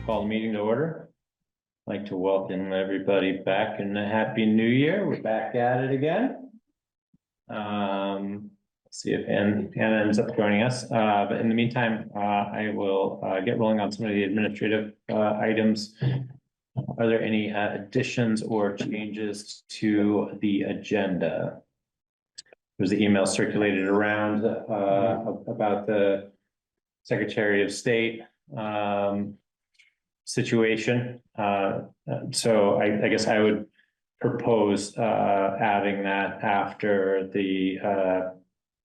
Call the meeting to order. I'd like to welcome everybody back and a happy new year. We're back at it again. See if Anna ends up joining us. But in the meantime, I will get rolling on some of the administrative items. Are there any additions or changes to the agenda? There's the email circulated around about the Secretary of State situation. So I guess I would propose adding that after the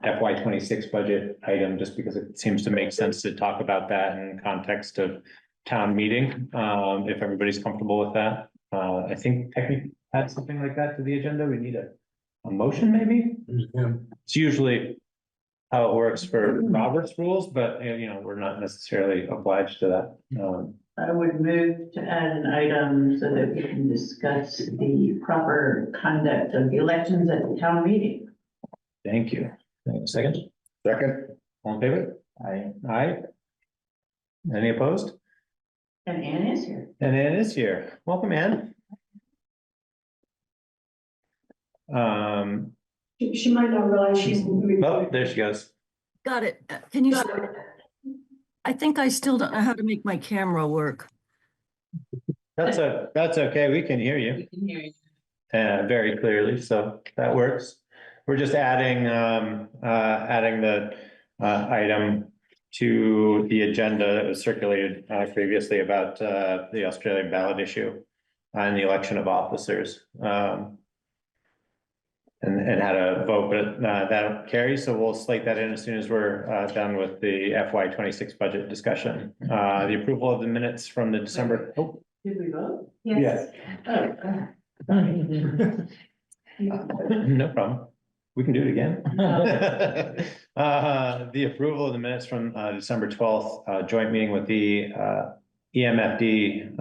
FY26 budget item, just because it seems to make sense to talk about that in context of town meeting, if everybody's comfortable with that. I think technically add something like that to the agenda. We need a motion, maybe. Yeah. It's usually how it works for Robert's rules, but you know, we're not necessarily obliged to that. I would move to add an item so that we can discuss the proper conduct of the elections at the town meeting. Thank you. Second? Second. All in favor? Aye. Aye. Any opposed? And Ann is here. And Ann is here. Welcome, Ann. She might not realize she's. Oh, there she goes. Got it. Can you? I think I still don't know how to make my camera work. That's okay. We can hear you. We can hear you. Very clearly, so that works. We're just adding the item to the agenda that was circulated previously about the Australian ballot issue and the election of officers. And how to vote, but that carries, so we'll slate that in as soon as we're done with the FY26 budget discussion. The approval of the minutes from the December. Oh, Did we vote? yes. Oh. No problem. We can do it again. The approval of the minutes from December 12th, joint meeting with the EMFD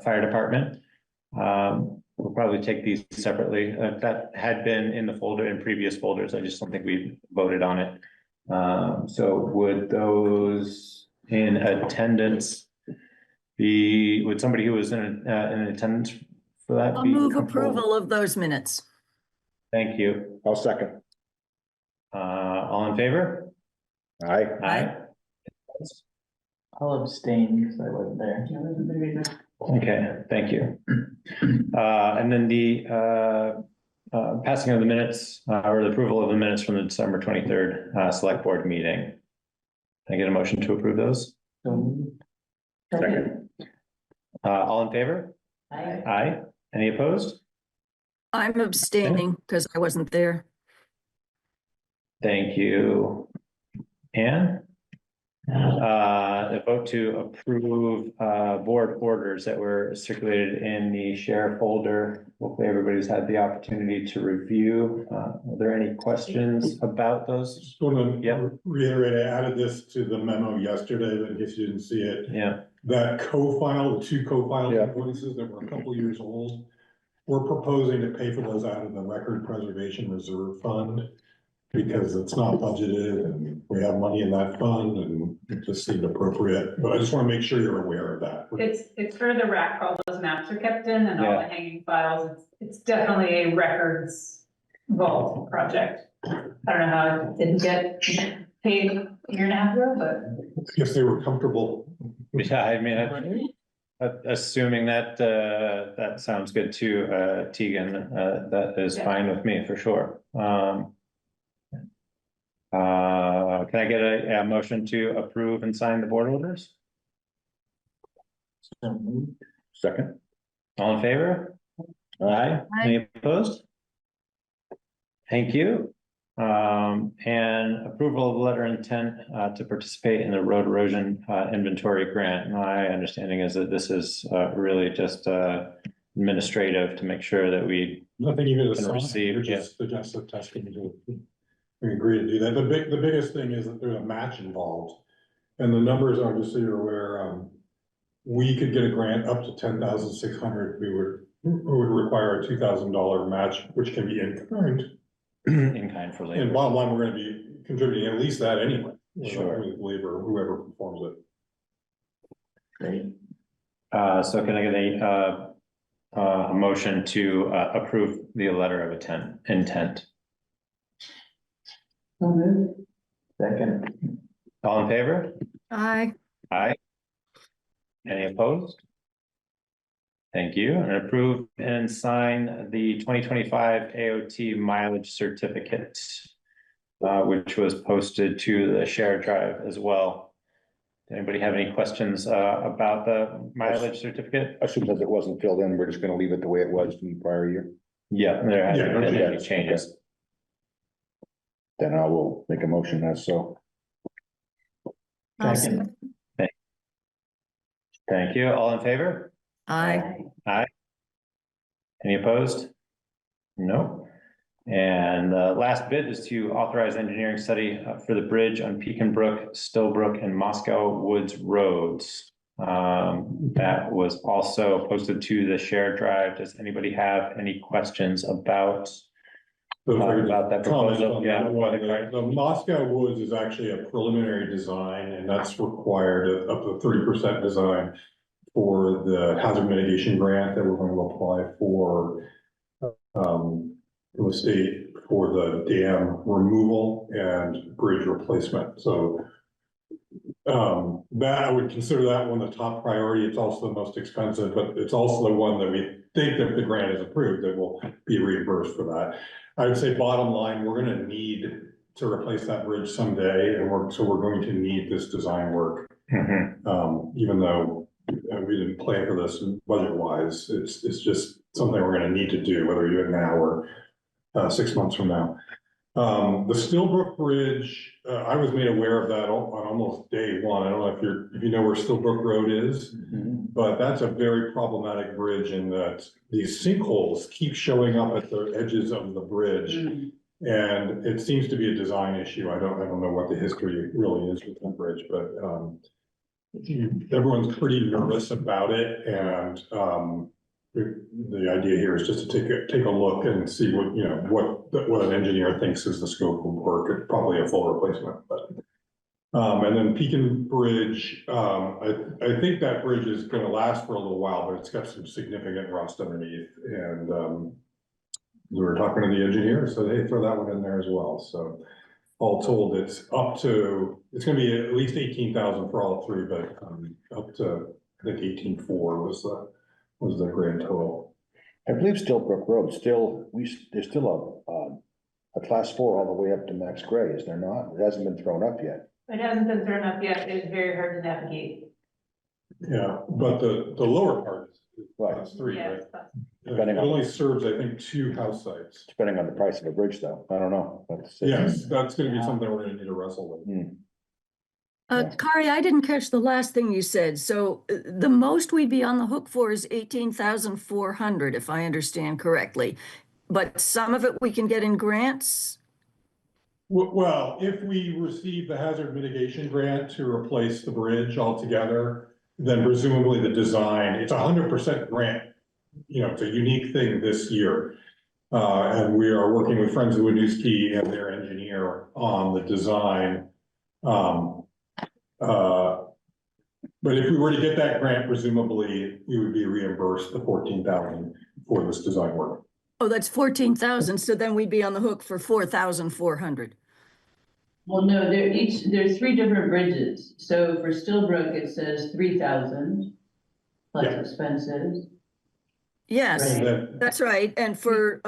Fire Department. We'll probably take these separately. That had been in the folder in previous folders. I just don't think we voted on it. So would those in attendance would somebody who was in attendance for that? I'll move approval of those minutes. Thank you. I'll second. All in favor? Aye. Aye. I'll abstain because I wasn't there. I wasn't there either. Okay, thank you. And then the passing of the minutes or the approval of the minutes from the December 23rd select board meeting. Can I get a motion to approve those? Second. All in favor? Aye. Aye. Any opposed? I'm abstaining because I wasn't there. Thank you. Ann? A vote to approve board orders that were circulated in the share folder. Hopefully everybody's had the opportunity to review. Are there any questions about those? Just want Yep. to reiterate, I added this to the memo yesterday, but in case you didn't see it. Yeah, That co-file, the two co-file Yeah. invoices that were a couple years old. We're proposing to pay for those out of the Record Preservation Reserve Fund. Because it's not budgeted and we have money in that fund and it just seemed appropriate, but I just want to make sure you're aware of that. It's for the rack, all those maps are kept in and all Yeah. the hanging files. It's definitely a records vault project. I don't know how it didn't get paid a year and a half ago, but I guess they were comfortable. yeah, I mean, assuming that that sounds good to Tegan, that is fine with me for sure. Can I get a motion to approve and sign the board orders? Second. All in favor? Aye. Any opposed? Thank you. And approval of letter intent to participate in the road erosion inventory grant. My understanding is that this is really just administrative to make sure that we Nothing even to Can sign, receive, we're just suggestive testing to. We agree to do that. The biggest thing is that there's a match involved. And the numbers are, just so you're aware, we could get a grant up to 10,600. We would require a $2,000 match, which can be in kind. in kind for And labor. bottom line, we're gonna be contributing at least that anyway. Sure. With labor, whoever performs it. Great. So can I get a motion to approve the letter of intent? Second. All in favor? Aye. Aye. Any opposed? Thank you. And approve and sign the 2025 AOT mileage certificate, which was posted to the shared drive as well. Does anybody have any questions about the mileage certificate? Assume that it wasn't filled in, we're just gonna leave it the way it was in the prior year. Yeah, there hasn't Yeah, been okay. any changes. Then I will make a motion as so. I'll Second. Thank you. All in favor? Aye. Any opposed? No. And the last bit is to authorize engineering study for the bridge on Pekin Brook, Stillbrook, and Moscow Woods Roads. That was also posted to the shared drive. Does anybody have any questions about that proposal? Yeah. The Moscow Woods is actually a preliminary design, and that's required up to 30% design for the hazard mitigation grant that we're going to apply for the state for the dam removal and bridge replacement. So that I would consider that one the top priority. It's also the most expensive, but it's also the one that we think that if the grant is approved, that will be reimbursed for that. I would say bottom line, we're going to need to replace that bridge someday, and we're going to need this design work. Even though we didn't plan for this budget wise, it's just something we're going to need to do, whether we do it now or 6 months from now. The Stillbrook Bridge, I was made aware of that on almost day one. I don't know if you know where Stillbrook Road is, but that's a very problematic bridge in that these sinkholes keep showing up at the edges of the bridge. And it seems to be a design issue. I don't know what the history really is with that bridge, but everyone's pretty nervous about it. And the idea here is just to take a look and see what an engineer thinks is the scope of work. It's probably a full replacement, but and then Pekin Bridge, I think that bridge is going to last for a little while, but it's got some significant rust underneath. And we were talking to the engineer, so they throw that one in there as well. So all told, it's going to be at least 18,000 for all three, but up to I think 18,400 was the grand total. I believe Stillbrook Road there's still a class 4 all the way up to Max Gray, is there not? It hasn't been thrown up yet. It hasn't been thrown up yet. It is very hard to navigate. Yeah, but the lower part is class 3, Yeah, right? it's- It only serves, I think, 2 house sites. Depending on the price of a bridge though, I don't know. Yes, that's gonna be something we're gonna need to wrestle with. Yeah. Kari, I didn't catch the last thing you said. So the most we'd be on the hook for is 18,400, if I understand correctly. But some of it we can get in grants? Well, if we receive the hazard mitigation grant to replace the bridge altogether, then presumably the design, it's 100% grant. It's a unique thing this year. And we are working with Friends of Winooski and their engineer on the design. But if we were to get that grant, presumably we would be reimbursed the 14,000 for this design work. Oh, that's 14,000. So then we'd be on the hook for 4,400. Well, no, there's 3 different bridges. So for Stillbrook, it says 3,000 plus Yeah. expenses. Yes, And then, that's right. And for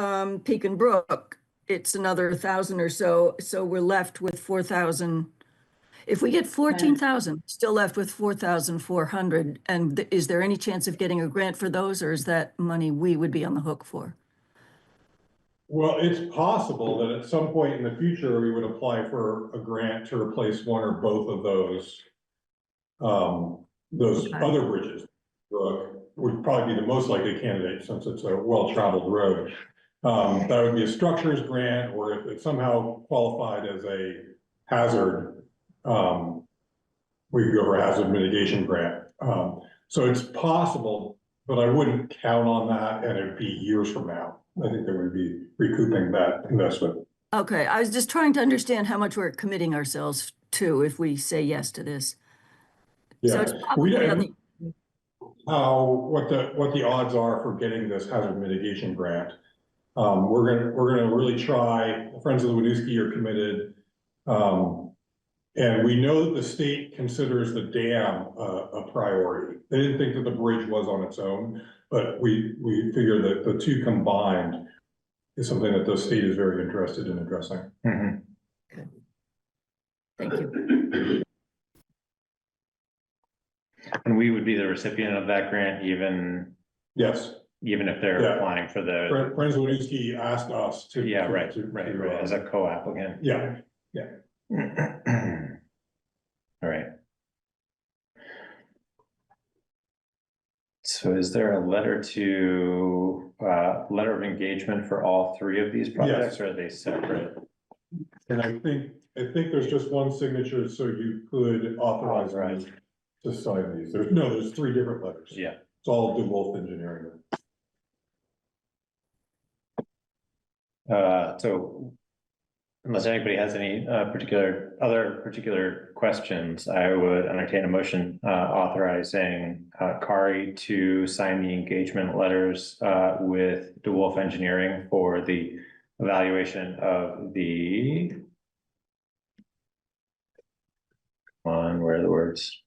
Pekin Brook, it's another 1,000 or so. So we're left with 4,000. If we get 14,000, still left with 4,400. And is there any chance of getting a grant for those, or is that money we would be on the hook for? well, it's possible that at some point in the future, we would apply for a grant to replace one or both of those Okay. other bridges. Would probably be the most likely candidate since it's a well-traveled road. That would be a structures grant, or if it's somehow qualified as a hazard, we could go for a hazard mitigation grant. So it's possible, but I wouldn't count on that, and it'd be years from now. I think that we'd be recouping that investment. Okay, I was just trying to understand how much we're committing ourselves to if we say yes to this. So Yeah, it's probably on the, what the odds are for getting this hazard mitigation grant. We're gonna really try. Friends of the Winooski are committed. And we know that the state considers the dam a priority. They didn't think that the bridge was on its own, but we figure that the two combined is something that the state is very interested in addressing. Mhm. Thank you. And we would be the recipient of that grant, even Yes, if they're Yeah. applying for the, Friends of Winooski asked us to. yeah, to- right, to- right, to, right, as a co-applicant. Yeah, All right. So is there a letter of engagement for all three of these projects, Yes. or are they separate? and I think there's just one signature, so you could authorize Authorize. me to sign these. There's 3 different letters. Yeah, It's all DeWolf Engineering. so unless anybody has any particular questions, I would entertain a motion authorizing Kari to sign the engagement letters with DeWolf Engineering for the evaluation of the where are the words?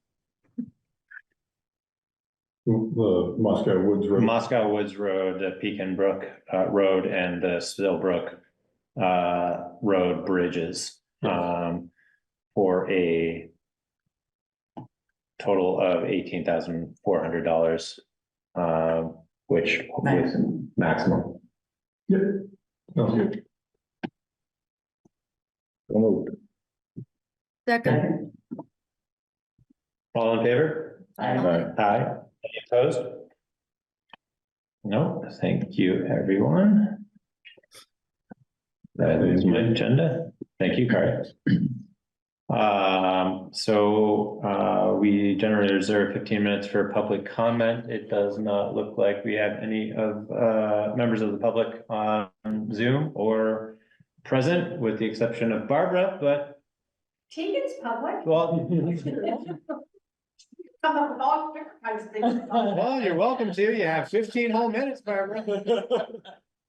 The Moscow Woods Road. Moscow Woods Road, the Pekin Brook Road, and the Stillbrook Road bridges for a total of $18,400, which maximum. Yep. Sounds good. So moved. Second, All in favor? Aye. Aye. Any opposed? No, thank you, everyone. That is my agenda. Thank you, Kari. We generally reserve 15 minutes for public comment. It does not look like we have any of members of the public on Zoom or present, with the exception of Barbara, but Tegan's public. well, All different kinds of things. well, you're welcome to. You have 15 whole minutes, Barbara.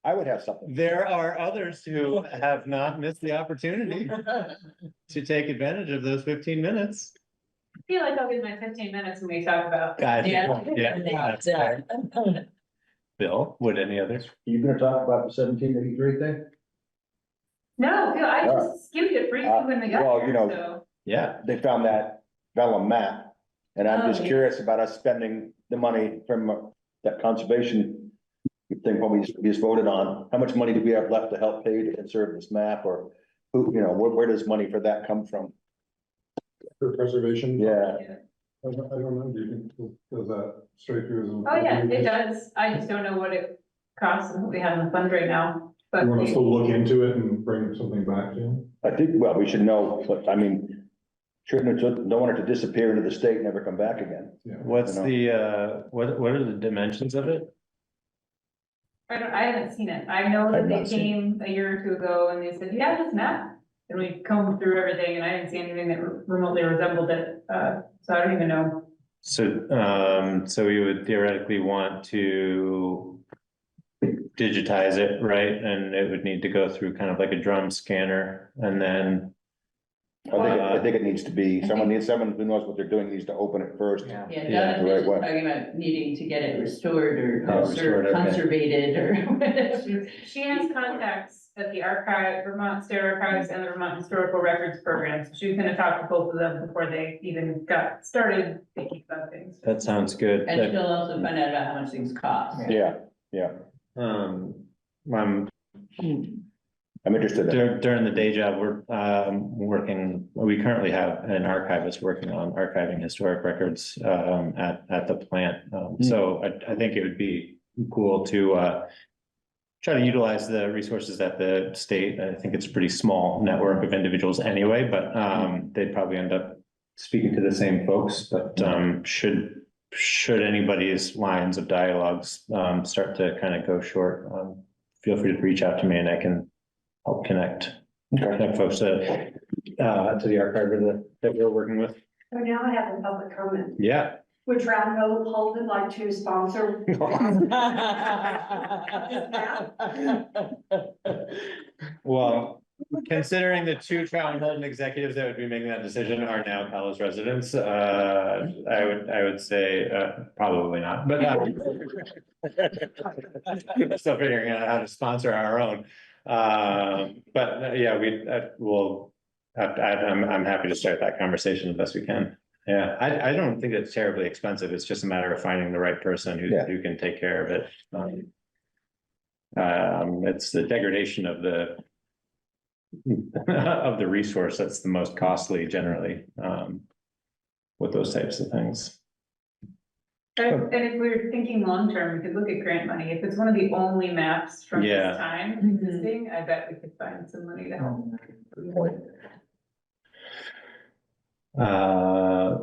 I would have something. There are others who have not missed the opportunity to take advantage of those 15 minutes. I feel like I'll get my 15 minutes when we talk about. Yeah, that's fair. Bill, would any others? You gonna talk about the 1783 thing? No, Phil, I just skimmed it briefly when we got well, here, you know, so. Yeah, They found that vellum map. And I'm Oh, just yeah. curious about us spending the money from that conservation thing, what we just voted on. How much money do we have left to help pay to conserve this map, or who, where does money for that come from? For preservation. Yeah, I don't know, do you think, does that straight through? Oh, yeah, it does. I just don't know what it costs and what we have in the fund right now, but. You want us to look into it and bring something back to you? I think, well, we should know, but I mean, shouldn't, don't want it to disappear into the state and never come back again. what's You know. the, what are the dimensions of it? I haven't seen it. I know I've that they not seen came a year or two ago and they said, you have this map? And we combed through everything and I didn't see anything that remotely resembled it. So I don't even know. So we would theoretically want to digitize it, right? And it would need to go through kind of like a drum scanner, and then I think it needs to be, someone who knows what they're doing needs to open it first. Yeah, Yeah, Donna the right is way. talking about needing to get it restored or Oh, restored, okay. conservated or whatever. She has contacts at the archive, Vermont State Archives and the Vermont Historical Records Program. So she's gonna talk to both of them before they even got started thinking about things. that sounds good. And she'll also find out about how much things cost. Yeah, I'm I'm interested in it. during the day job, we're we currently have an archivist working on archiving historic records at the plant. So I think it would be cool to try to utilize the resources at the state. I think it's a pretty small network of individuals anyway, but they'd probably end up speaking to the same folks. But should anybody's lines of dialogues start to kind of go short, feel free to reach out to me and I can help connect folks to the archiver that we're working with. So now I have a public comment. Yeah, Would Round Hold would like to sponsor? Well, considering the two Trout Holden executives that would be making that decision are now Calais residents, I would say, probably not, but. Still figuring out how to sponsor our own, but yeah, we'll. I'm happy to start that conversation the best we can. Yeah, I don't think it's terribly expensive. It's just a matter of finding the right person who can take care of it. It's the degradation of the of the resource that's the most costly generally, with those types of things. And if we're thinking long-term, we could look at grant money. If it's one of the only maps from Yeah. this time existing, I bet we could find some money to help.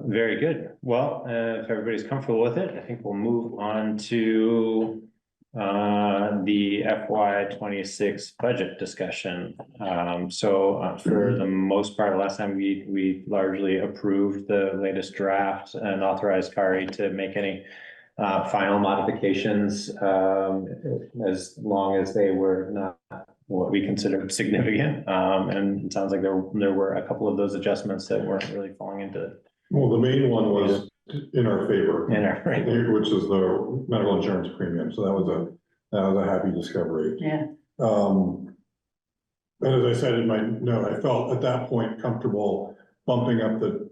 Very good. Well, if everybody's comfortable with it, I think we'll move on to the FY 26 budget discussion. For the most part, last time we largely approved the latest draft and authorized Kari to make any final modifications, as long as they were not what we considered significant. And it sounds like there were a couple of those adjustments that weren't really falling into. Well, the main one was in our favor. Which is the medical insurance premium, so that was a happy discovery. Yeah. And as I said in my note, I felt at that point comfortable bumping up the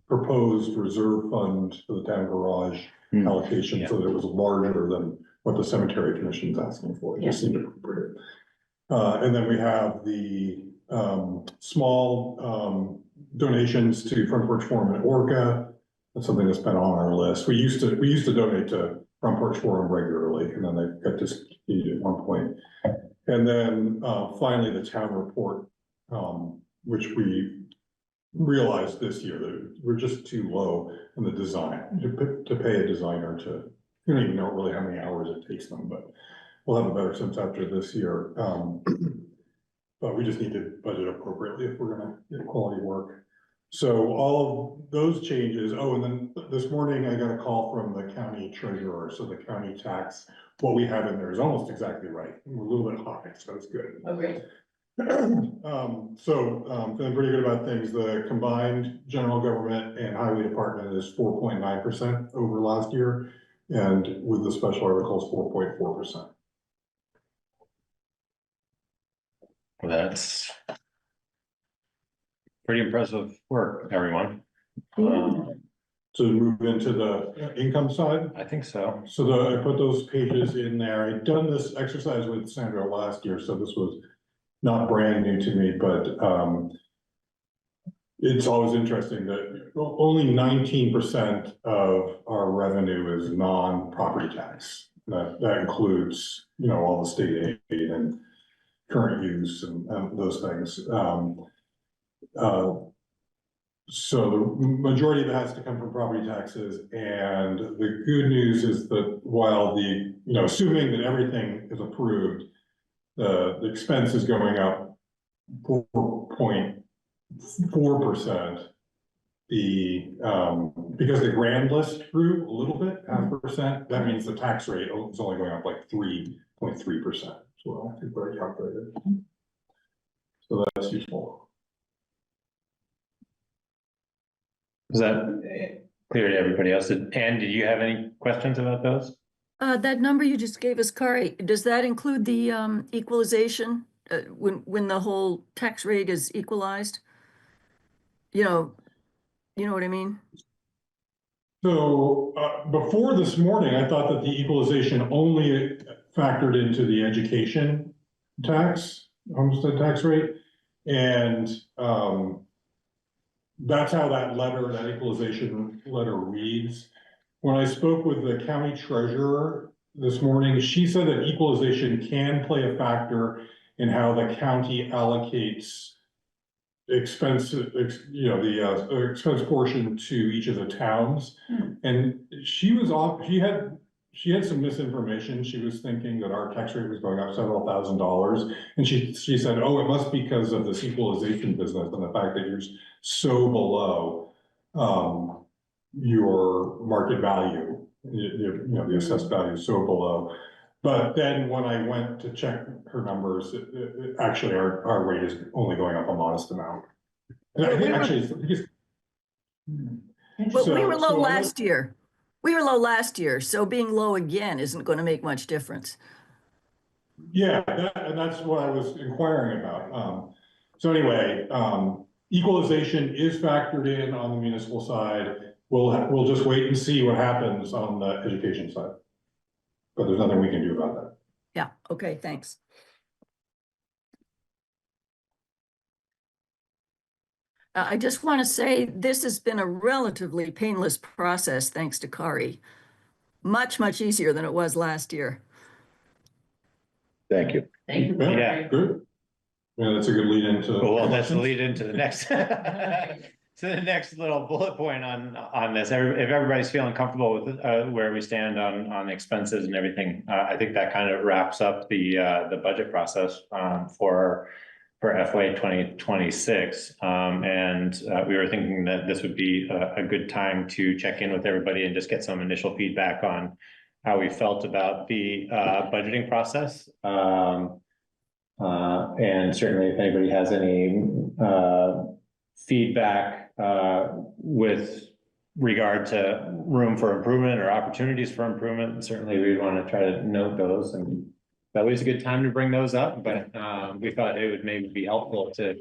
proposed reserve fund for the town garage allocation, so that it was larger than what the cemetery commission is asking for. It just seemed appropriate. And then we have the small donations to Front Porch Forum and Orca. That's something that's been on our list. We used to donate to Front Porch Forum regularly, and then they got discontinued at one point. And then finally, the town report, which we realized this year that we're just too low in the design to pay a designer to. You don't even know really how many hours it takes them, but we'll have a better sense after this year. But we just need to budget appropriately if we're gonna get quality work. So all of those changes, and then this morning I got a call from the county treasurer, so the county tax, what we have in there is almost exactly right. We're a little bit high, so it's good. Okay. Feeling pretty good about things. The combined general government and highway department is 4.9% over last year. And with the special articles, 4.4%. That's pretty impressive work, everyone. To move into the income side. I think so. So I put those pages in there. I'd done this exercise with Sandra last year, so this was not brand new to me, but it's always interesting that only 19% of our revenue is non-property tax. That includes, all the state aid and current use and those things. So the majority of it has to come from property taxes. And the good news is that while assuming that everything is approved, the expense is going up 4.4%. Because the grand list grew a little bit, 0.5%, that means the tax rate is only going up like 3.3%. So I think what I calculated. So that's useful. Is that clear to everybody else? Anne, did you have any questions about those? That number you just gave us, Kari, does that include the equalization, when the whole tax rate is equalized? You know what I mean? So before this morning, I thought that the equalization only factored into the education tax, homestead tax rate. And that's how that equalization letter reads. When I spoke with the county treasurer this morning, she said that equalization can play a factor in how the county allocates expense, the expense portion to each of the towns. And she had some misinformation. She was thinking that our tax rate was going up several $1,000s. And she said, oh, it must be because of this equalization business and the fact that you're so below your market value, you know, the assessed value is so below. But then when I went to check her numbers, actually our rate is only going up a modest amount. And I think actually, But we were so low I last year. We were low last year, so being low again isn't going to make much difference. yeah, and that's what I was inquiring about. So anyway, equalization is factored in on the municipal side. We'll just wait and see what happens on the education side. But there's nothing we can do about that. Yeah, okay, thanks. I just want to say this has been a relatively painless process, thanks to Kari. Much, much easier than it was last year. Thank you. Thank you. Yeah. Good. Yeah, that's a good lead into. Well, that's the questions. lead into the next, to the next little bullet point on this. If everybody's feeling comfortable with where we stand on expenses and everything, I think that kind of wraps up the budget process for FY 2026. And we were thinking that this would be a good time to check in with everybody and just get some initial feedback on how we felt about the budgeting process. And certainly if anybody has any feedback with regard to room for improvement or opportunities for improvement, certainly we want to try to note those, and that was a good time to bring those up, but we thought it would maybe be helpful to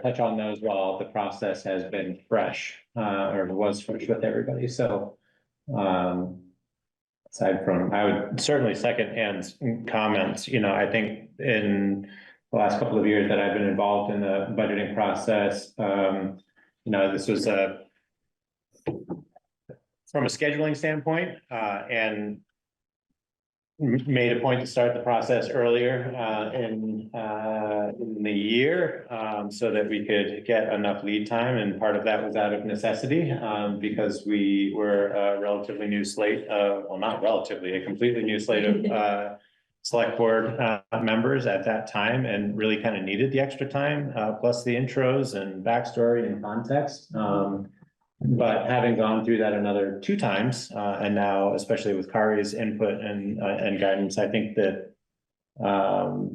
touch on those while the process has been fresh or was fresh with everybody. So aside from, I would certainly second Ann's comments. You know, I think in the last couple of years that I've been involved in the budgeting process, you know, this was from a scheduling standpoint, and made a point to start the process earlier in the year, so that we could get enough lead time, and part of that was out of necessity, because we were a relatively new slate of, well, not relatively, a completely new slate of select board members at that time, and really kind of needed the extra time, plus the intros and backstory and context. But having gone through that another 2 times, and now especially with Kari's input and guidance, I think that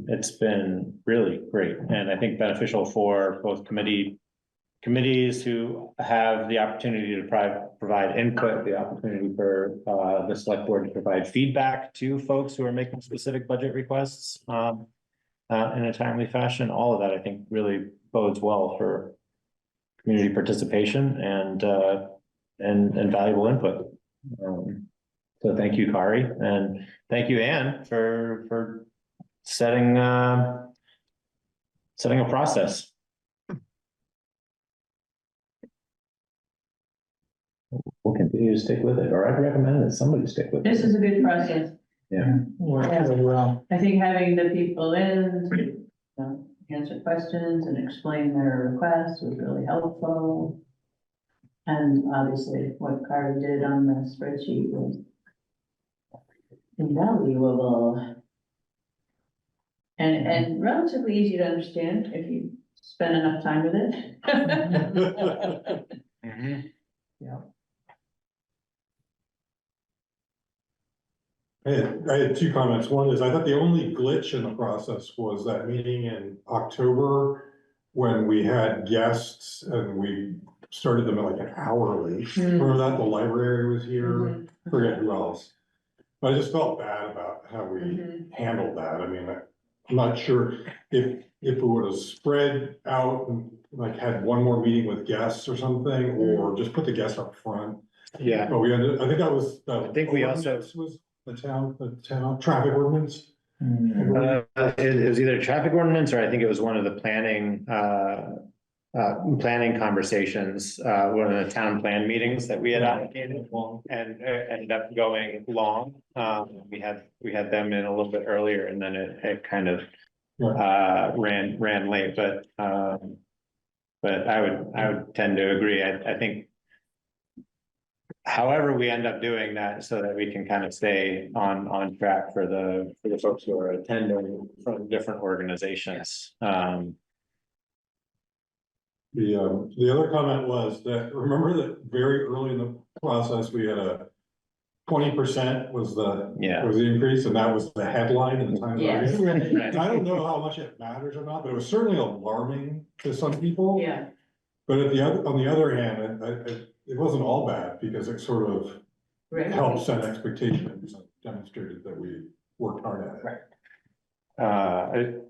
it's been really great, and I think beneficial for both committees who have the opportunity to provide input, the opportunity for the select board to provide feedback to folks who are making specific budget requests in a timely fashion. All of that, I think, really bodes well for community participation and valuable input. So thank you, Kari, and thank you, Ann, for setting a process. We'll continue to stick with it, or I'd recommend that somebody stick with it. This is a good process. Yeah. Well, I think having the people in to answer questions and explain their requests was really helpful. And obviously what Carter did on the spreadsheet was invaluable. And relatively easy to understand if you spend enough time with it. Mhm. yeah. I had 2 comments. One is, I thought the only glitch in the process was that meeting in October when we had guests and we started them at like an hour late. Remember that? The library was here, forget who else. But I just felt bad about how we handled that. I mean, I'm not sure if it would have spread out and like had one more meeting with guests or something, or just put the guests up front. Yeah. But we ended, I think that was. I think we also. Was the town traffic ordinance. It was either traffic ordinance, or I think it was one of the planning conversations, one of the town plan meetings that we had allocated and ended up going long. We had them in a little bit earlier, and then it kind of ran late, but I would tend to agree. I think however we end up doing that, so that we can kind of stay on track for the folks who are attending from different organizations. The other comment was that, remember that very early in the process, we had a 20% was the increase, and that was the headline in the Times Yes. Argus. Right. I don't know how much it matters or not, but it was certainly alarming to some people. Yeah, But on the other hand, it wasn't all bad, because it sort of right. helped set expectations and demonstrated that we worked hard at it. Right.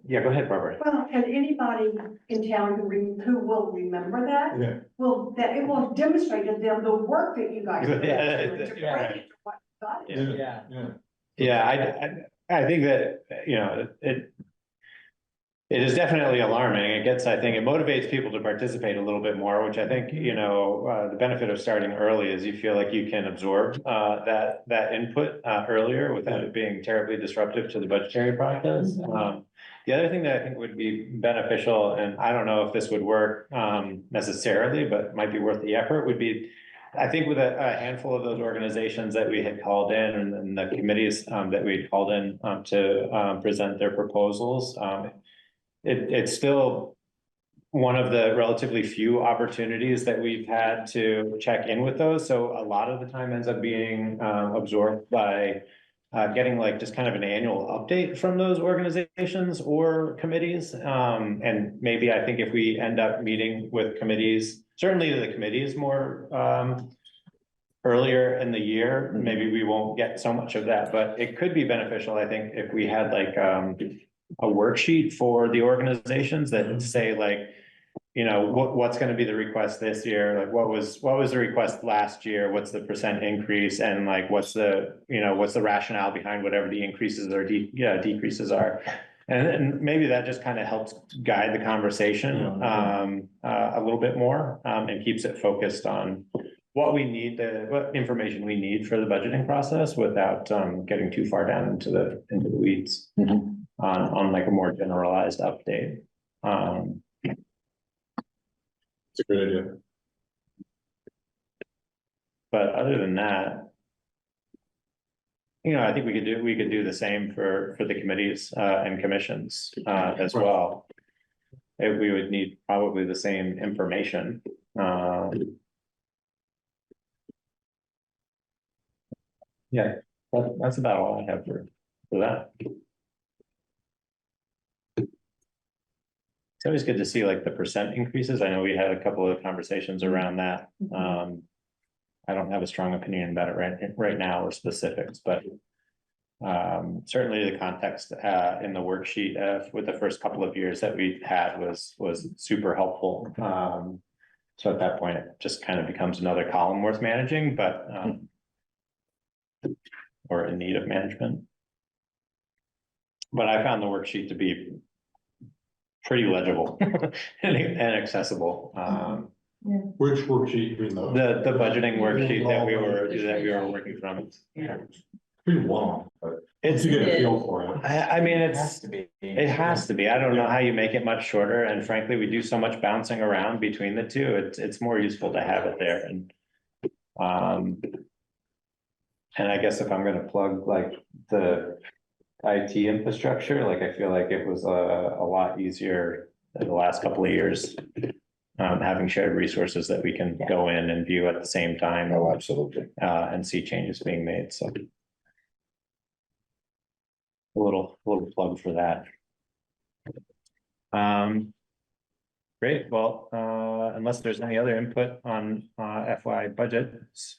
Yeah, go ahead, Barbara. Well, and anybody in town who will remember that, Yeah, that it will demonstrate to them the work that you guys did Yeah, to bring it to what you got it. yeah, Yeah. yeah. Yeah, I think that, you know, it is definitely alarming. It gets, I think it motivates people to participate a little bit more, which I think, you know, the benefit of starting early is you feel like you can absorb that input earlier without it being terribly disruptive to the budgetary process. The other thing that I think would be beneficial, and I don't know if this would work necessarily, but might be worth the effort, would be, I think with a handful of those organizations that we had called in and the committees that we had called in to present their proposals, it's still one of the relatively few opportunities that we've had to check in with those. So a lot of the time ends up being absorbed by getting like just kind of an annual update from those organizations or committees. And maybe I think if we end up meeting with committees, certainly the committees more earlier in the year, maybe we won't get so much of that, but it could be beneficial, I think, if we had like a worksheet for the organizations that say like, you know, what's going to be the request this year? Like what was the request last year? What's the percent increase? And like, what's the rationale behind whatever the increases or decreases are? And maybe that just kind of helps guide the conversation a little bit more and keeps it focused on what we need, what information we need for the budgeting process without getting too far down into the weeds. On like a more generalized update. It's a good idea. But other than that, you know, I think we could do the same for the committees and commissions as well. We would need probably the same information. Yeah, that's about all I have for that. It's always good to see like the percent increases. I know we had a couple of conversations around that. I don't have a strong opinion about it right now or specifics, but certainly the context in the worksheet with the first couple of years that we had was super helpful. So at that point, it just kind of becomes another column worth managing, but or in need of management. But I found the worksheet to be pretty legible and accessible. Which worksheet, you know? The budgeting worksheet that we were working from. Yeah. Pretty long, but It's, to get a feel for it. I mean, It has to be. it has to be. I don't know how you make it much shorter. And frankly, we do so much bouncing around between the two. It's more useful to have it there. And I guess if I'm gonna plug like the IT infrastructure, like I feel like it was a lot easier in the last couple of years. Having shared resources that we can go in and view at the same time. Oh, absolutely. And see changes being made, so. A little plug for that. Great, well, unless there's any other input on FY budget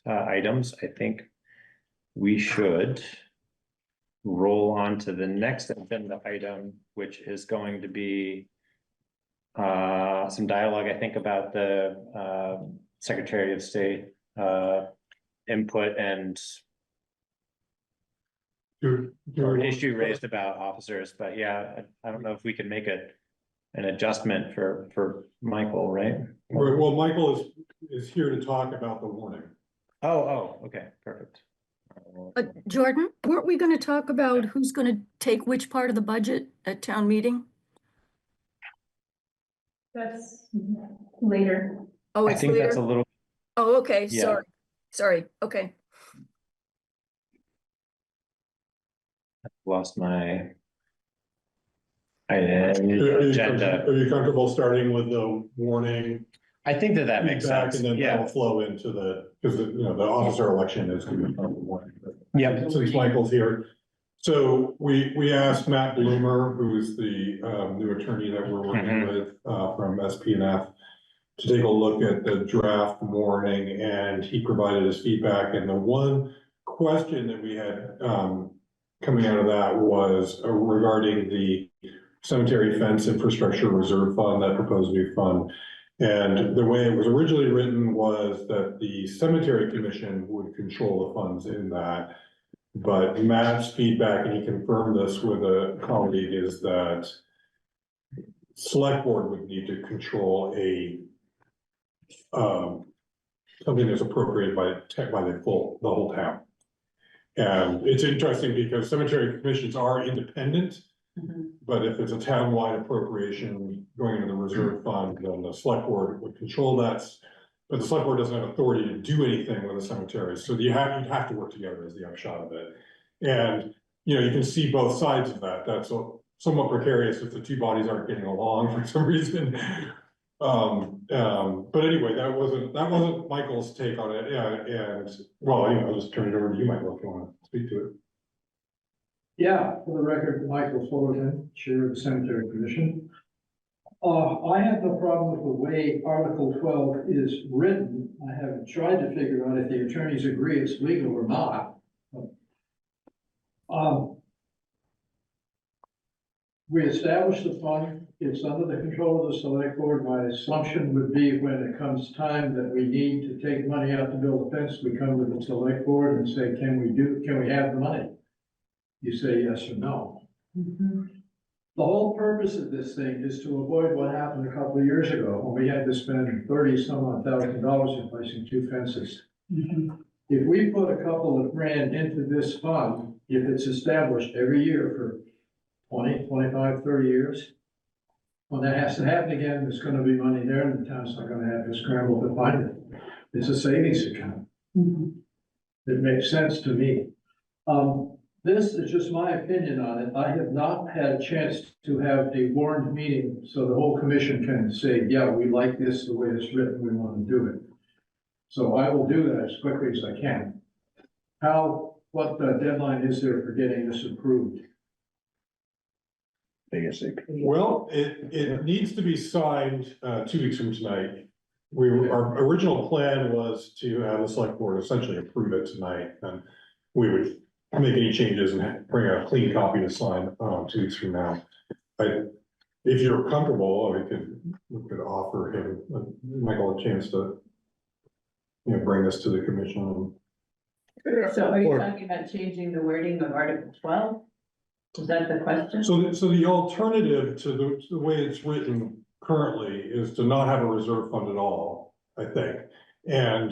items, I think we should roll on to the next agenda item, which is going to be some dialogue, I think, about the Secretary of State input and or an issue raised about officers, but yeah, I don't know if we can make an adjustment for Michael, right? Well, Michael is here to talk about the warning. Oh, okay, perfect. Jordan, weren't we going to talk about who's going to take which part of the budget at town meeting? That's later. Oh, I it's think that's a later? little, Oh, okay, Yeah. sorry, okay. lost my. agenda. Are you comfortable starting with the warning? I think that makes feedback, sense. And then Yeah. that'll flow into because, the officer election is gonna be on the warning. Yep. Since Michael's here. So we asked Matt Bloomer, who's the new attorney that we're working with from SPNF, to take a look at the draft warning, and he provided his feedback. And the one question that we had coming out of that was regarding the cemetery fence infrastructure reserve fund, that proposed new fund. And the way it was originally written was that the cemetery commission would control the funds in that. But Matt's feedback, and he confirmed this with a colleague, is that select board would need to control something that's appropriated by the whole town. And it's interesting because cemetery commissions are independent, but if it's a town-wide appropriation going into the reserve fund, then the select board would control that. But the select board doesn't have authority to do anything with the cemeteries, so you'd have to work together is the upshot of it. And, you can see both sides of that. That's somewhat precarious if the two bodies aren't getting along for some reason. But anyway, that wasn't Michael's take on it, and well, I'll just turn it over to you, Michael, if you want to speak to it. Yeah, for the record, Michael Fullerton, Chair of the Cemetery Commission. I have no problem with the way Article 12 is written. I have tried to figure out if the attorneys agree it's legal or not. We established the fund. It's under the control of the select board. My assumption would be when it comes time that we need to take money out to build a fence, we come to the select board and say, can we have the money? You say yes or no. The whole purpose of this thing is to avoid what happened a couple of years ago when we had to spend $30,000 replacing two fences. If we put a couple of grand into this fund, if it's established every year for 20, 25, 30 years, when that has to happen again, there's gonna be money there and the town's not gonna have to scramble to find it. It's a savings account. It makes sense to me. This is just my opinion on it. I have not had a chance to have a warned meeting so the whole commission can say, yeah, we like this the way it's written, we want to do it. So I will do that as quickly as I can. What deadline is there for getting this approved? ASAP. Well, it needs to be signed 2 weeks from tonight. Our original plan was to have the select board essentially approve it tonight, and we would make any changes and bring a clean copy to sign 2 weeks from now. If you're comfortable, we could offer him, Michael, a chance to bring this to the commission. So are you talking about changing the wording of Article 12? Is that the question? So the alternative to the way it's written currently is to not have a reserve fund at all, I think. And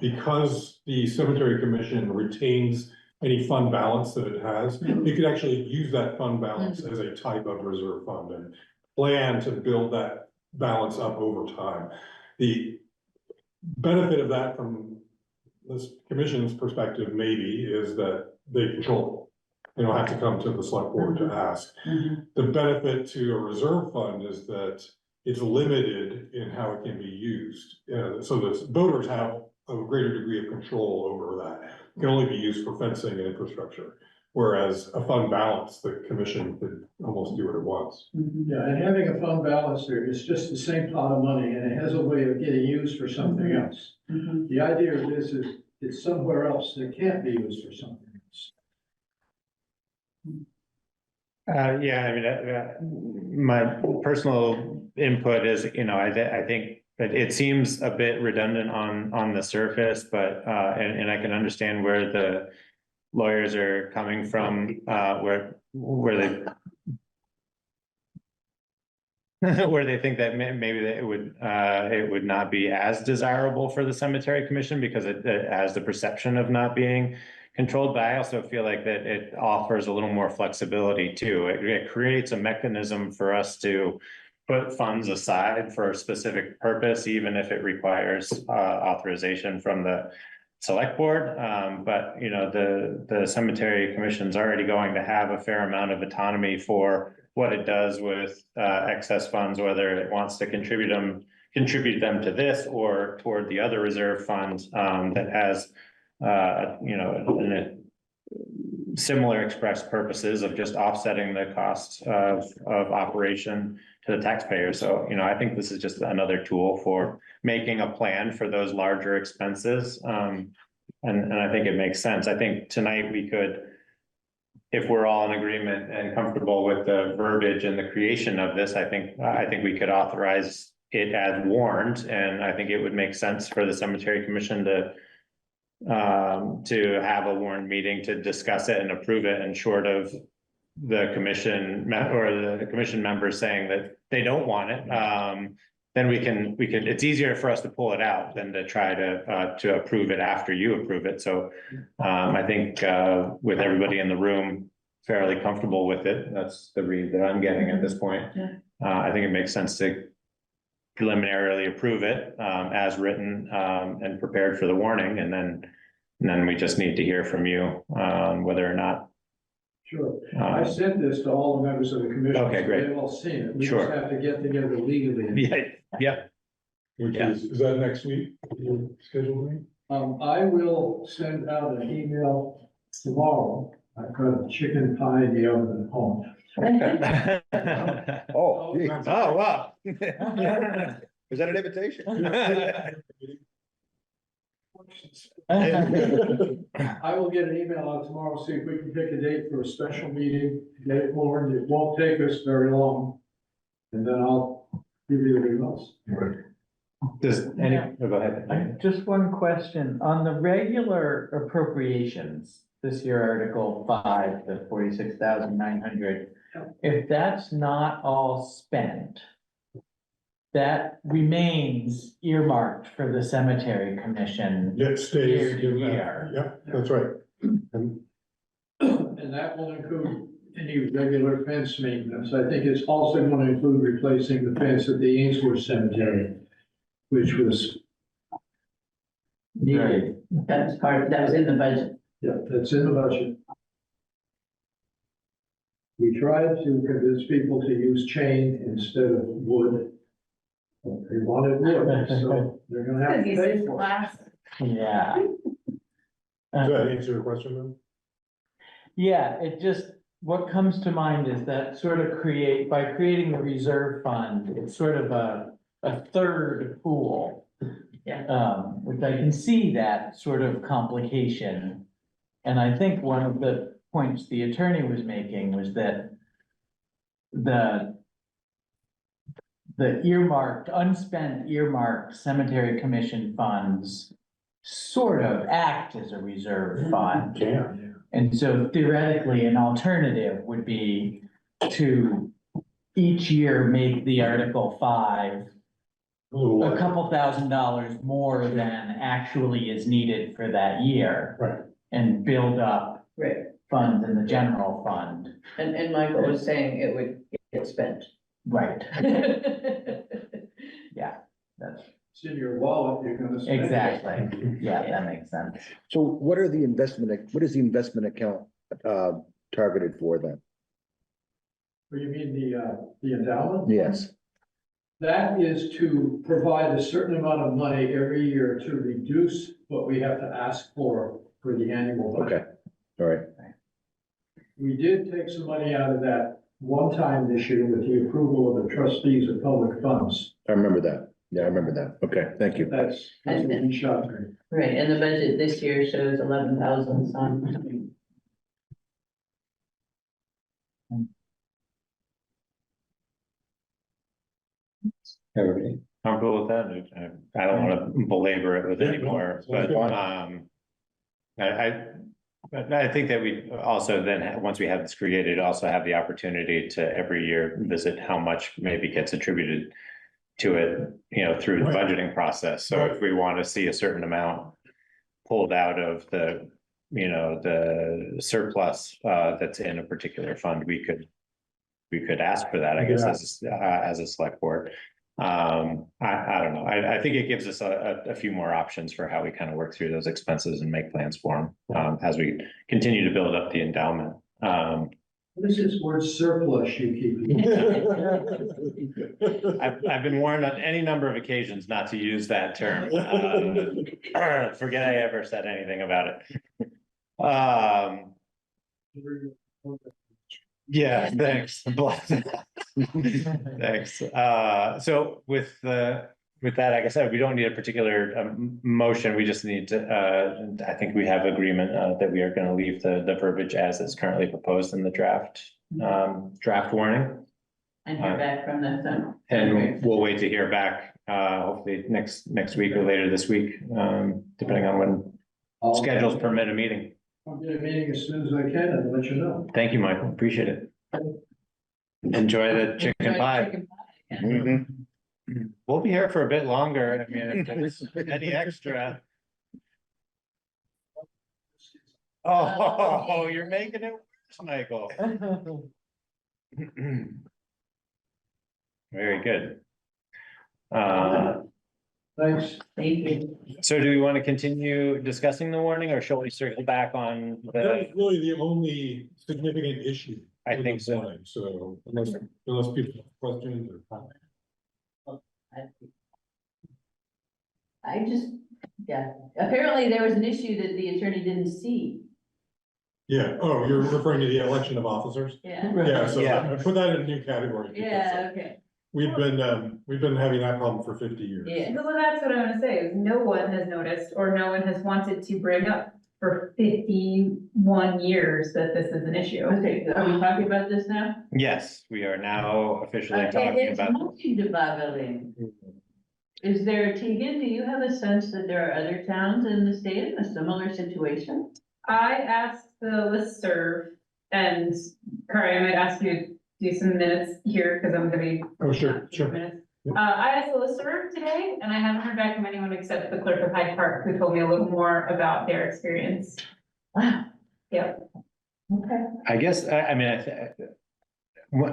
because the cemetery commission retains any fund balance that it has, you could actually use that fund balance as a type of reserve fund and plan to build that balance up over time. The benefit of that from this commission's perspective maybe is that they control it. They don't have to come to the select board to ask. The benefit to a reserve fund is that it's limited in how it can be used. So the voters have a greater degree of control over that. It can only be used for fencing and infrastructure. Whereas a fund balance, the commission could almost do what it wants. Yeah, and having a fund balance there is just the same pot of money and it has a way of getting used for something else. The idea of this is it's somewhere else that can't be used for something else. Yeah, I mean, my personal input is, I think that it seems a bit redundant on the surface, but, and I can understand where the lawyers are coming from, where they where they think that maybe that it would not be as desirable for the cemetery commission because it has the perception of not being controlled, but I also feel like that it offers a little more flexibility too. It creates a mechanism for us to put funds aside for a specific purpose, even if it requires authorization from the select board. But the cemetery commission's already going to have a fair amount of autonomy for what it does with excess funds, whether it wants to contribute them to this or toward the other reserve fund that has, you know, similar express purposes of just offsetting the costs of operation to the taxpayer. So, you know, I think this is just another tool for making a plan for those larger expenses. And I think it makes sense. I think tonight we could, if we're all in agreement and comfortable with the verbiage and the creation of this, I think we could authorize it as warned, and I think it would make sense for the Cemetery Commission to have a warned meeting to discuss it and approve it, and short of the commission or the commission members saying that they don't want it, then we can, it's easier for us to pull it out than to try to approve it after you approve it. So I think with everybody in the room fairly comfortable with it, that's the read that I'm getting at this point. I think it makes sense to preliminarily approve it as written and prepared for the warning, and then we just need to hear from you whether or not. Sure. I sent this to all the members of the commission. Okay, great. They've all seen it. We Sure. just have to get together legally. Yeah. Which Yeah. is that next week, your scheduled meeting? I will send out an email tomorrow. I've got a chicken pie in the oven at home. Oh, gee. Oh, wow. Is that an invitation? I will get an email out tomorrow, see if we can pick a date for a special meeting, get it warned. It won't take us very long. And then I'll give you the results. Does go ahead. Just one question, on the regular appropriations, this year Article 5, the 46,900. If that's not all spent, that remains earmarked for the cemetery commission. It stays. Year to year. Yep, that's right. And And that will include any regular fence maintenance. I think it's also going to include replacing the fence at the Ainsworth Cemetery, which was needed. That was in the budget. Yeah, that's in the budget. We tried to convince people to use chain instead of wood. They wanted wood, so they're gonna have to pay for it. Yeah. does that answer your question then? Yeah, it just, what comes to mind is that sort of by creating the reserve fund, it's sort of a third pool. Yeah. Which I can see that sort of complication. And I think one of the points the attorney was making was that the unspent earmarked cemetery commission funds sort of act as a reserve fund. Yeah. And so theoretically, an alternative would be to each year make the Article 5 a couple $1,000s more than actually is needed for that year. Right. And build up Right. funds in the general fund. And Michael was saying it would get spent. Right. Yeah, that's It's in your wallet, you're gonna spend it. exactly, yeah, that makes sense. So what is the investment account targeted for then? What do you mean, the endowment? Yes, That is to provide a certain amount of money every year to reduce what we have to ask for the annual budget. okay, all right. We did take some money out of that one time this year with the approval of the trustees of public funds. I remember that. Yeah, I remember that. Okay, thank you. That's what we shot there. Right, and the budget this year shows 11,000 some. Everybody comfortable with that? I don't want to belabor it with anymore, but I think that we also then, once we have this created, also have the opportunity to every year visit how much maybe gets attributed to it, you know, through the budgeting process. So if we want to see a certain amount pulled out of the, you know, the surplus that's in a particular fund, we could ask for that, I guess, as a select board. I don't know. I think it gives us a few more options for how we kind of work through those expenses and make plans for them as we continue to build up the endowment. This is word surplus you keep. I've been warned on any number of occasions not to use that term. Forget I ever said anything about it. Yeah, thanks. Thanks. So with that, like I said, we don't need a particular motion. We just need to, I think we have agreement that we are going to leave the verbiage as it's currently proposed in the draft warning. And hear back from them, so. And we'll wait to hear back, hopefully next week or later this week, depending on when schedules permit a meeting. I'll get a meeting as soon as I can and let you know. Thank you, Michael. Appreciate it. Enjoy the chicken pie. Chicken pie, yeah. We'll be here for a bit longer. I mean, if there's any extra. Oh, you're making it worse, Michael. Very good. Thanks. Thank you. So do we want to continue discussing the warning or shall we circle back on That the, is really the only significant issue. I with think the so. warning. So unless people have questions or comments. I just, yeah, apparently there was an issue that the attorney didn't see. Yeah, oh, you're referring to the election of officers? Yeah. Yeah, so Yeah. I put that in a new category. because, Yeah, okay, We've been having that problem for 50 years. yeah. Well, that's what I want to say, is no one has noticed, or no one has wanted to bring up for 51 years that this is an issue. Okay, are we talking about this now? yes, we are now officially Okay, talking it's about. moving to Babeling. Is there, Tegan, do you have a sense that there are other towns in the state in a similar situation? I asked the listserv, and Kari, I might ask you to do some minutes here, because I'm gonna be. Oh, sure, sure. Minutes. I asked the listserv today, and I haven't heard back from anyone except the clerk of Hyde Park, who told me a little more about their experience. Wow. Yep. Okay. I guess, I mean,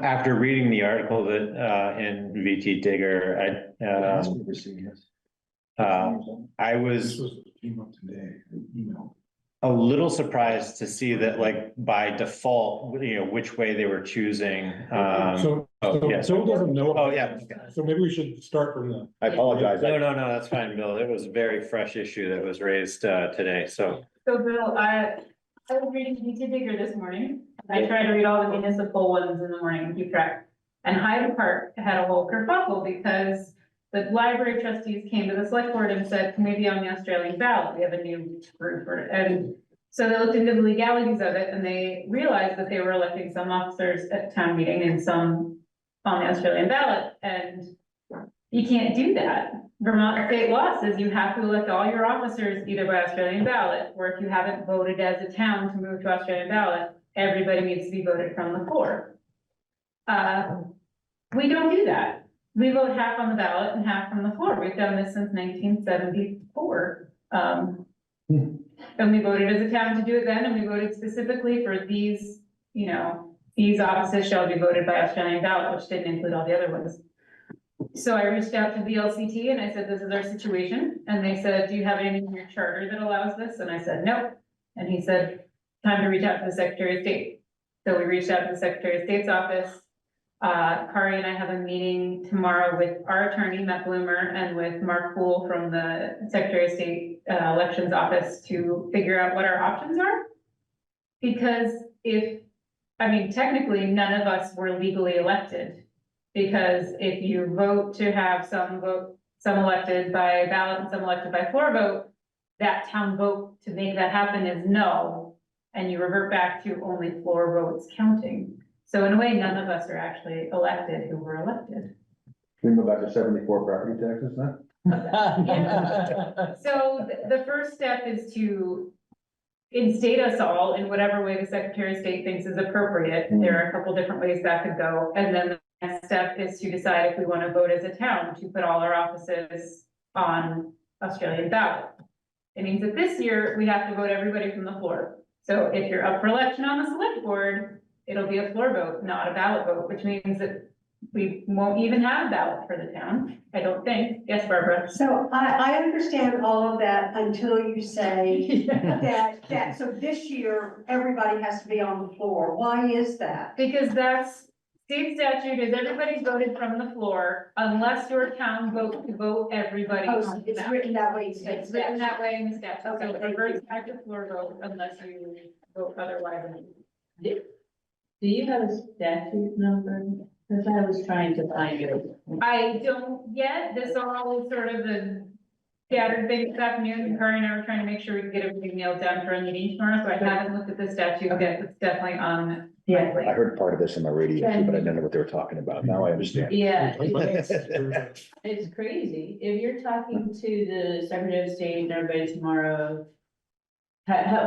after reading the article that, in VT Digger, I This was came up today, email. a little surprised to see that like by default, you know, which way they were choosing. Yeah. Bill doesn't know. Oh, about yeah. this, So maybe we should start from the. I apologize. No, that's fine, Bill. It was a very fresh issue that was raised, today, so. So Bill, I was reading VT Digger this morning. I try to read all the municipal ones in the morning and keep track. And Hyde Park had a whole kerfuffle because the library trustees came to the select board and said, can we be on the Australian ballot? We have a new group, and so they looked into the legalities of it and they realized that they were electing some officers at town meeting and some on the Australian ballot, and you can't do that. Vermont state law says you have to elect all your officers either by Australian ballot, or if you haven't voted as a town to move to Australian ballot, everybody needs to be voted from the floor. We don't do that. We vote half on the ballot and half from the floor. We've done this since 1974. And we voted as a town to do it then, and we voted specifically for these, you know, these offices shall be voted by Australian ballot, which didn't include all the other ones. So I reached out to the LCT and I said, this is our situation. And they said, do you have anything in your charter that allows this? And I said, no. And he said, time to reach out to the Secretary of State. So we reached out to the Secretary of State's office. Kari and I have a meeting tomorrow with our attorney, Matt Bloomer, and with Mark Poole from the Secretary of State Elections Office to figure out what our options are. Because technically, none of us were legally elected. Because if you vote to have some elected by ballot and some elected by floor vote, that town vote to make that happen is no, and you revert back to only floor votes counting. So in a way, none of us are actually elected who were elected. Can we go back to 74 property taxes now? So the first step is to instate us all in whatever way the Secretary of State thinks is appropriate. There are a couple different ways that could go. And then the next step is to decide if we want to vote as a town to put all our offices on Australian ballot. It means that this year we have to vote everybody from the floor. So if you're up for election on the select board, it'll be a floor vote, not a ballot vote, which means that we won't even have a ballot for the town, I don't think. Yes, Barbara? So I understand all of that until you say that, so this year, everybody has to be on the floor. Why is that? Because that's, state statute is everybody's voted from the floor unless your town votes to vote everybody. Oh, on so the it's ballot. written that way. in state It's written statute. that way in the statute, Okay, so it thank reverts you. back to floor vote unless you vote otherwise. Do you have a statute number? Because I was trying to find it. I don't yet, this all is sort of the scattered thing this afternoon, Cory and I were trying to make sure we could get everything nailed down for a meeting tomorrow, so I haven't looked at the statute yet, it's definitely on my Yeah. plate. I heard part of this in my radio, too, but I didn't know what they were talking about. Now I understand. Yeah, it's crazy. If you're talking to the Secretary of State and everybody tomorrow,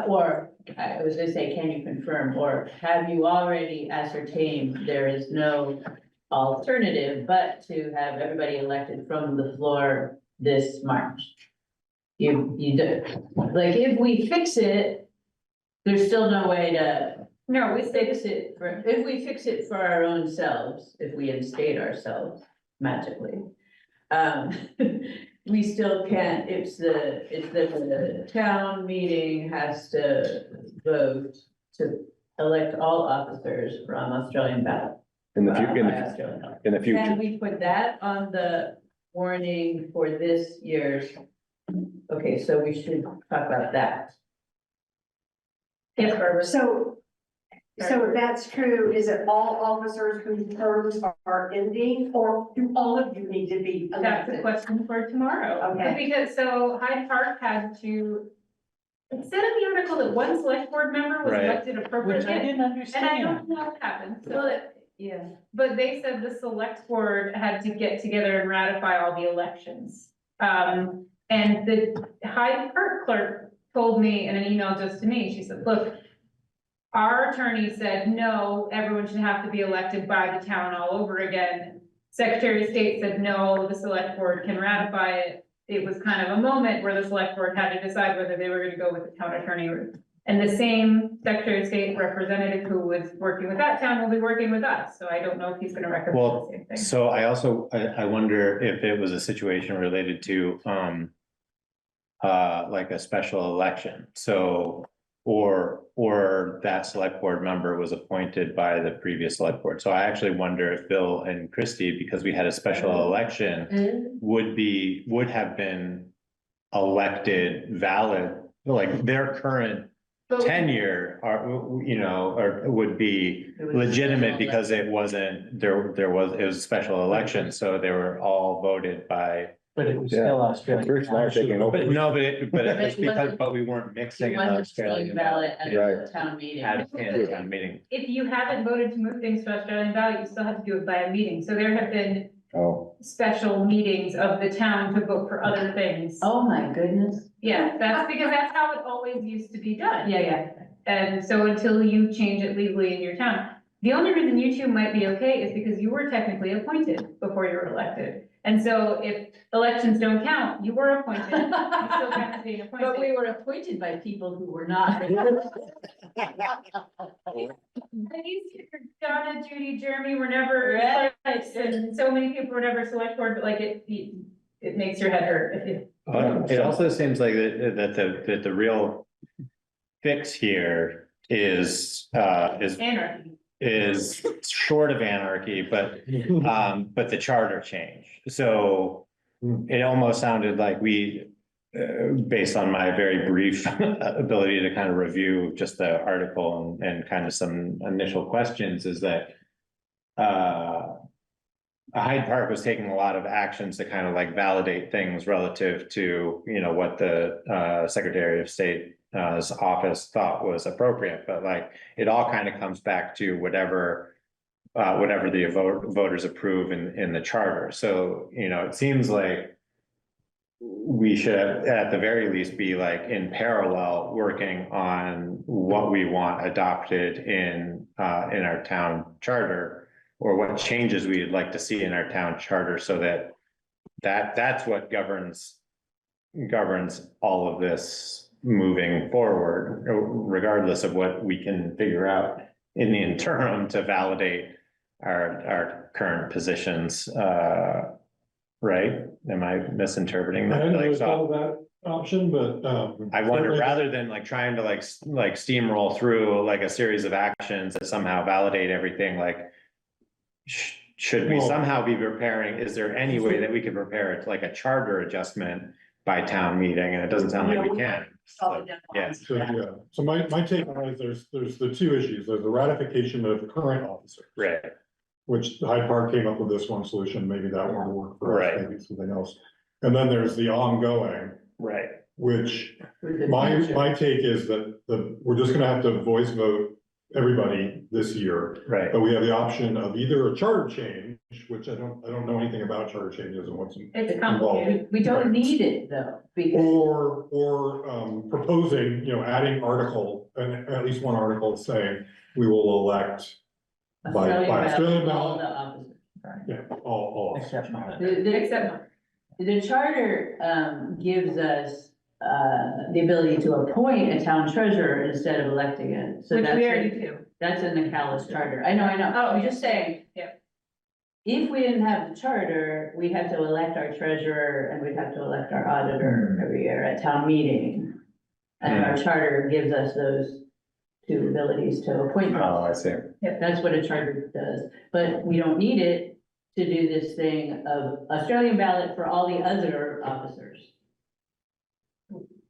or I was gonna say, can you confirm, or have you already ascertained there is no alternative but to have everybody elected from the floor this March? You do, like, if we fix it, there's still no way to No, we say fix it for, if we fix it for our own selves, if we instate ourselves magically. We still can't, it's the town meeting has to vote to elect all officers from Australian ballot. In the by future, Australian ballot. in the Can future, we put that on the warning for this year's? Okay, so we should talk about that. yes, Barbara. So if that's true, is it all officers whose terms are ending, or do all of you need to be That's the elected? question for tomorrow. Okay. Because, so Hyde Park had to, it said in the article that one select board member was Right. elected Which I appropriately. didn't And I understand. don't know what happened, so, Yeah. but they said the select board had to get together and ratify all the elections. And the Hyde Park clerk told me in an email just to me, she said, look, our attorney said, no, everyone should have to be elected by the town all over again. Secretary of State said, no, the select board can ratify it. It was kind of a moment where the select board had to decide whether they were gonna go with the town attorney or. And the same Secretary of State representative who was working with that town will be working with us, so I don't know if he's gonna recommend the Well, same thing. so I also, I wonder if it was a situation related to, like a special election, so. Or that select board member was appointed by the previous select board, so I actually wonder if Bill and Christie, because we had a special election. Would have been elected valid, like their current But- tenure are, or would be It was legitimate special because it wasn't, it was a special election, so they were all voted by. But it was Yeah. still Australian. Bruce and I are taking over. But no, but it But was it because, wasn't- but we weren't mixing It in wasn't Australian ballot at Right. the town meeting. at a meeting. If you haven't voted to move things to Australian ballot, you still have to do it by a meeting, so there have been Oh, special meetings of the town to vote for other things. Oh, my goodness. Yeah, that's because that's how it always used to be done. Yeah. And so until you change it legally in your town, the only reason you two might be okay is because you were technically appointed before you were elected. And so if elections don't count, you were appointed, you still count as being appointed. But we were appointed by people who were not. Donna, Judy, Jeremy were never, Right. clerks, and so many people were never select board, but like it makes your head hurt if you. It also seems like that the real fix here is Anarchy. is short of anarchy, but the charter change. So it almost sounded like we, based on my very brief ability to kind of review just the article and kind of some initial questions, is that Hyde Park was taking a lot of actions to kind of like validate things relative to, what the Secretary of State's office thought was appropriate, but like it all kind of comes back to whatever the voters approve in the charter. So, it seems like we should at the very least be like in parallel working on what we want adopted in our town charter, or what changes we'd like to see in our town charter, so that's what governs all of this moving forward, regardless of what we can figure out in the interim to validate our current positions, right? Am I misinterpreting I that? didn't Like, really so follow that option, but, I wonder, certainly- rather than like trying to like steamroll through like a series of actions that somehow validate everything, like should we Well- somehow be preparing, is there any way that we could prepare it like a charter adjustment by town meeting? And it doesn't sound like we can. So, yeah. So, yeah, so my take on it is there's the two issues. There's the ratification of current officers. Right, Which Hyde Park came up with this one solution, maybe that won't work for us, Right. maybe it's something else. And then there's the ongoing, right. which For the my future. take is that we're just gonna have to voice vote everybody this year. Right. But we have the option of either a charter change, which I don't know anything about charter changes and what's. It's complicated. We don't need it though, because. Or proposing, adding article, and at least one article saying we will elect by Australian All ballot. the officers. Yeah, all. Except mine. Except The charter, gives us, the ability to appoint a town treasurer instead of electing it. So which that's we already in- do. That's in the Calais charter. I know. Oh, I'm just saying. Yeah. If we didn't have the charter, we'd have to elect our treasurer and we'd have to elect our auditor every year at town meeting. And our charter gives us those two abilities to appoint them. Oh, I see. That's what a charter does, but we don't need it to do this thing of Australian ballot for all the other officers.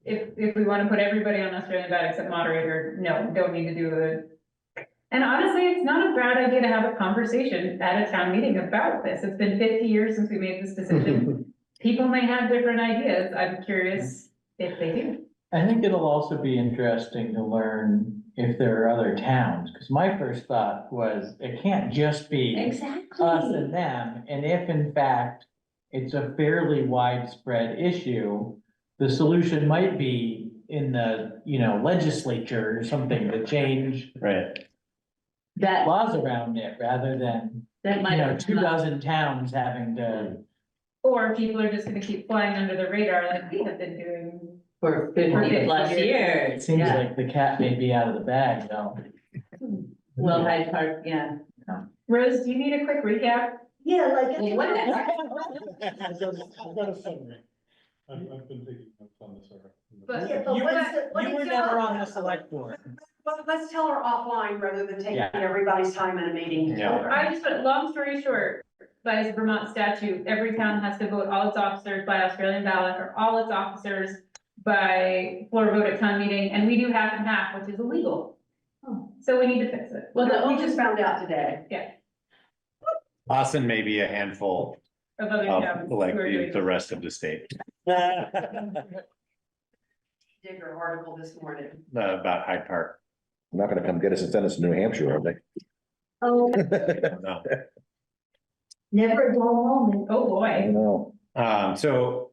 If we want to put everybody on Australian ballot except moderator, no, don't need to do it. And honestly, it's not a bad idea to have a conversation at a town meeting about this. It's been 50 years since we made this decision. People may have different ideas. I'm curious if they do. I think it'll also be interesting to learn if there are other towns, because my first thought was, it can't just be Exactly. us and them, and if in fact it's a fairly widespread issue, the solution might be in the, legislature or something to change Right. That, laws around it, rather than, that might. 2 dozen towns having to. Or people are just gonna keep flying under the radar like we have been doing. For 50 plus It years, seems yeah. like the cat may be out of the bag, though. Well, Hyde Park, yeah. Rose, do you need a quick recap? Yeah, like. Well, what- I've got a summary. I've been taking notes on this already. But- Yeah, but You what were, is it- what you is were it never about- on the select board. But let's tell her offline rather than taking Yeah. everybody's time in a meeting. Yeah. I just, long story short, by Vermont statute, every town has to vote all its officers by Australian ballot or all its officers by floor vote at town meeting, and we do half and half, which is illegal. So we need to fix it. Well, We the just found out today. Austin may be a handful Of other of towns. like who are doing the rest of the state Did her article this morning. about Hyde Park. Not gonna come get us and send us to New Hampshire, are they? Oh, No. never a dull moment. Oh, I boy. know. So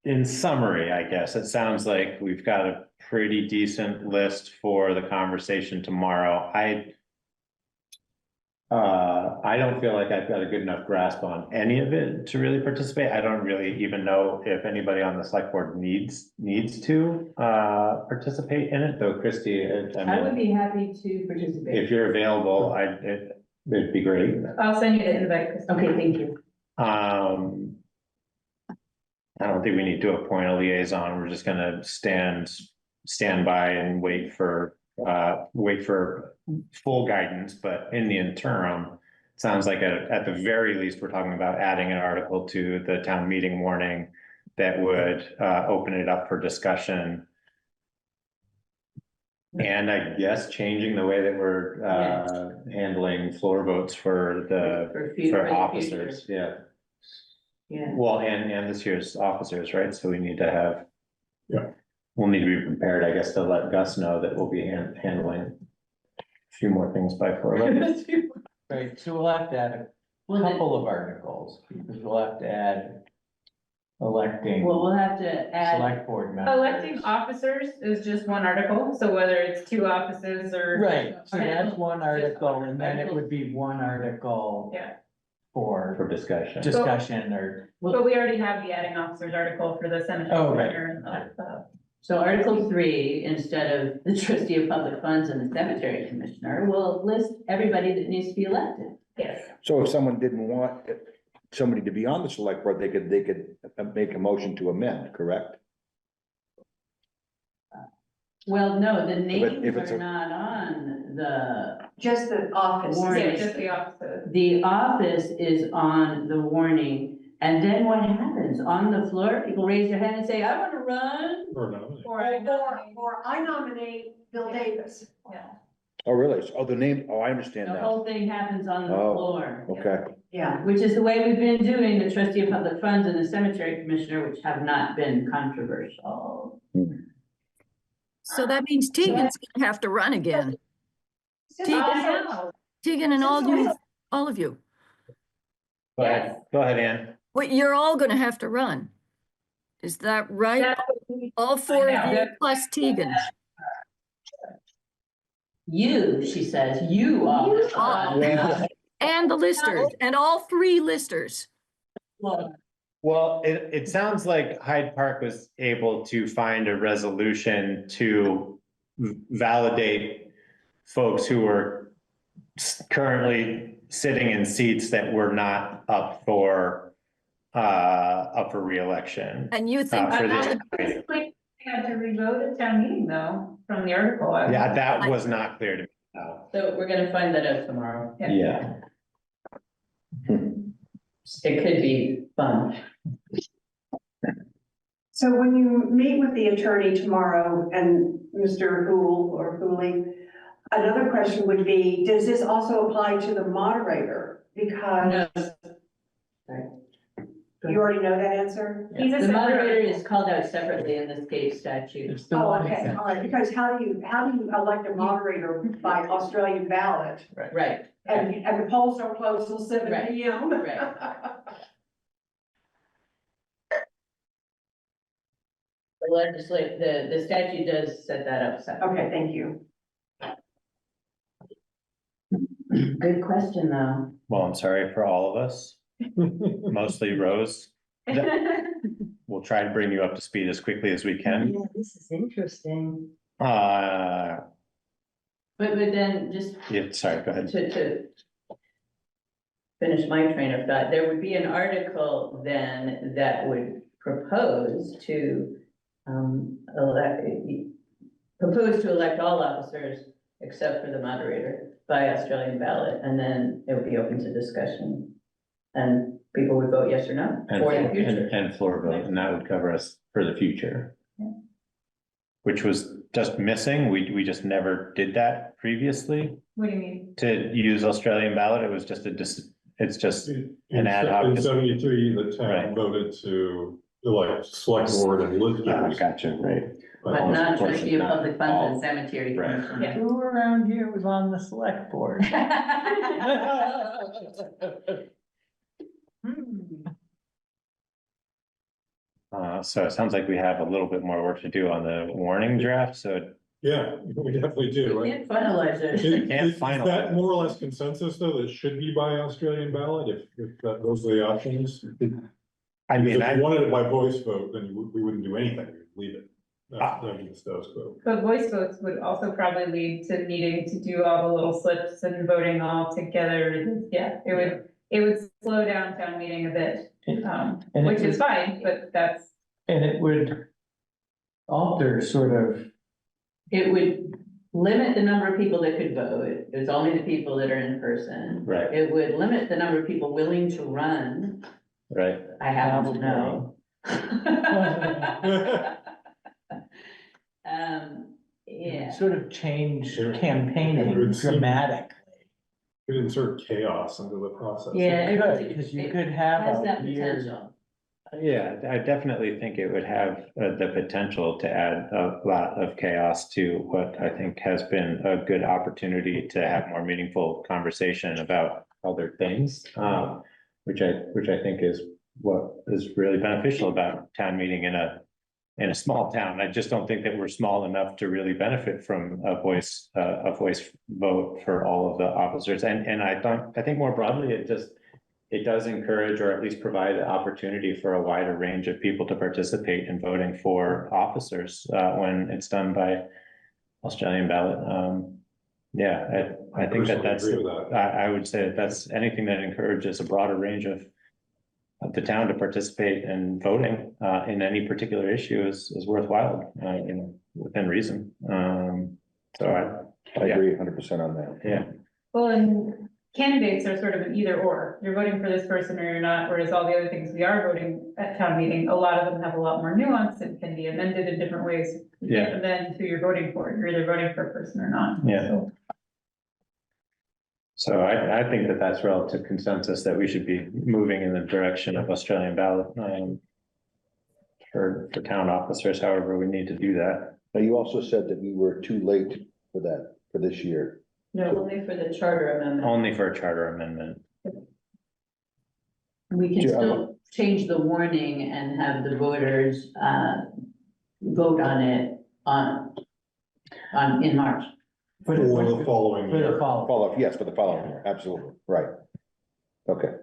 in summary, I guess, it sounds like we've got a pretty decent list for the conversation tomorrow. I don't feel like I've got a good enough grasp on any of it to really participate. I don't really even know if anybody on the select board needs to participate in it, though Christie, I would be happy to participate. if you're available, it'd be great. I'll send you the invite, Christine. Okay, thank you. I don't think we need to appoint a liaison. We're just gonna stand by and wait for full guidance, but in the interim, it sounds like at the very least, we're talking about adding an article to the town meeting warning that would open it up for discussion. And I guess changing the way that we're handling floor votes for For the officers, yeah. Yeah. Well, and this year's officers, right? So we need to have. Yeah. We'll need to be prepared, I guess, to let Gus know that we'll be handling a few more things by floor vote. Right, so we'll have to add a Well, then- couple of articles, because we'll have to add electing well, we'll have to add, select board members. Electing officers is just one article, so whether it's 2 offices or. Right, so that's one article, and then it would be one article Yeah, For for discussion. discussion or, but we already have the adding officers article for the cemetery. Oh, right. and So Article 3, instead of the trustee of public funds and the cemetery commissioner, will list everybody that needs to be elected. Yes. So if someone didn't want somebody to be on the select board, they could make a motion to amend, correct? Well, no, the if names it's are a- not on the Just the office. warning. Yeah, just the opposite. The office is on the warning, and then what happens? On the floor, people raise their hand and say, I wanna run. Or no. Or I nominate Bill Davis. Yeah. Oh, really? Oh, the name, oh, I understand The now. whole thing happens on the Oh. floor. Okay, Yeah. Which is the way we've been doing the trustee of public funds and the cemetery commissioner, which have not been controversial. So that means Tegan's gonna have to run again. Tegan and all of you. Go ahead, go ahead, Ann. Wait, you're all gonna have to run. Is that right? All four of you plus Tegan. You, she says, you are. Oh. And the listers, and all three listers. Well, it sounds like Hyde Park was able to find a resolution to validate folks who were currently sitting in seats that were not up for reelection. And you think, For this. Basically, we had to revote at town meeting though, from the article. Yeah, that was not clear to me. No. So we're gonna find that out tomorrow. Yeah. It could be fun. So when you meet with the attorney tomorrow and Mr. Hool or Hooley, another question would be, does this also apply to the moderator? Because you already know that answer? He's a The moderator separate- is called out separately in the state statute. It's the Oh, one okay, exception. all right, because how do you elect a moderator by Australian ballot? Right, And the polls don't close till 7 Right, p.m. right. The statute does set that up separately. Okay, thank you. Good question, though. Well, I'm sorry for all of us, mostly Rose. We'll try to bring you up to speed as quickly as we can. Yeah, this is interesting. Yeah, But then just sorry, go ahead. to finish my train of thought, there would be an article then that would propose to elect all officers except for the moderator by Australian ballot, and then it would be open to discussion. And people would vote yes or no for the future. And floor vote, and that would cover us for the future. Yeah. Which was just missing. We just never did that previously What do you mean? to use Australian ballot. It was just it's just, In ad hoc- in 73, the Right. town voted to elect select board and listers. gotcha, right. But not trustee of Not public funds all. and cemetery Right. commission. Yeah. Who around here was on the select board? So it sounds like we have a little bit more work to do on the warning draft, so Yeah, we definitely do, We right? can't finalize it. can't Is finalize that it. more or less consensus, though, that it should be by Australian ballot, if those are the options? I mean, Because if you wanted it by voice vote, then we wouldn't do anything, we'd leave it. That'd be the status quo. But voice votes would also probably lead to needing to do all the little slips and voting all together. Yeah, it would slow down town meeting a bit, And it which is would- fine, but that's, And it would alter sort of, It would limit the number of people that could vote. It was only the people that are in person. right, It would limit the number of people willing to run. right. I happen to know. Yeah. sort of change Sure. campaigning It would seem- dramatically. Could insert chaos into the process. Yeah, it Could, because you could have has that a weird. potential. Yeah, I definitely think it would have the potential to add a lot of chaos to what I think has been a good opportunity to have more meaningful conversation about other things. Which I think is what is really beneficial about town meeting in a small town. I just don't think that we're small enough to really benefit from a voice vote for all of the officers. And I think more broadly, it does encourage or at least provide the opportunity for a wider range of people to participate in voting for officers, when it's done by Australian ballot. Yeah, I think that personally that's, agree with that. I would say that that's anything that encourages a broader range of the town to participate in voting, in any particular issue is worthwhile, you know, within reason. So I agree 100% on that. yeah, Well, and candidates are sort of an either or. You're voting for this person or you're not, whereas all the other things we are voting at town meeting, a lot of them have a lot more nuance and can be amended in different ways. You can't amend who you're voting for. You're either voting for a person or not. Yeah. So, so I think that that's relative consensus that we should be moving in the direction of Australian ballot, for town officers, however we need to do that. Now, you also said that we were too late for that, for this year. No, only for the charter amendment. Only for a charter amendment. We can Sure, still change the warning and have the voters, vote on it in March. For For the following For the year. fall. Follow, yes, for the following year, absolutely, right. Okay,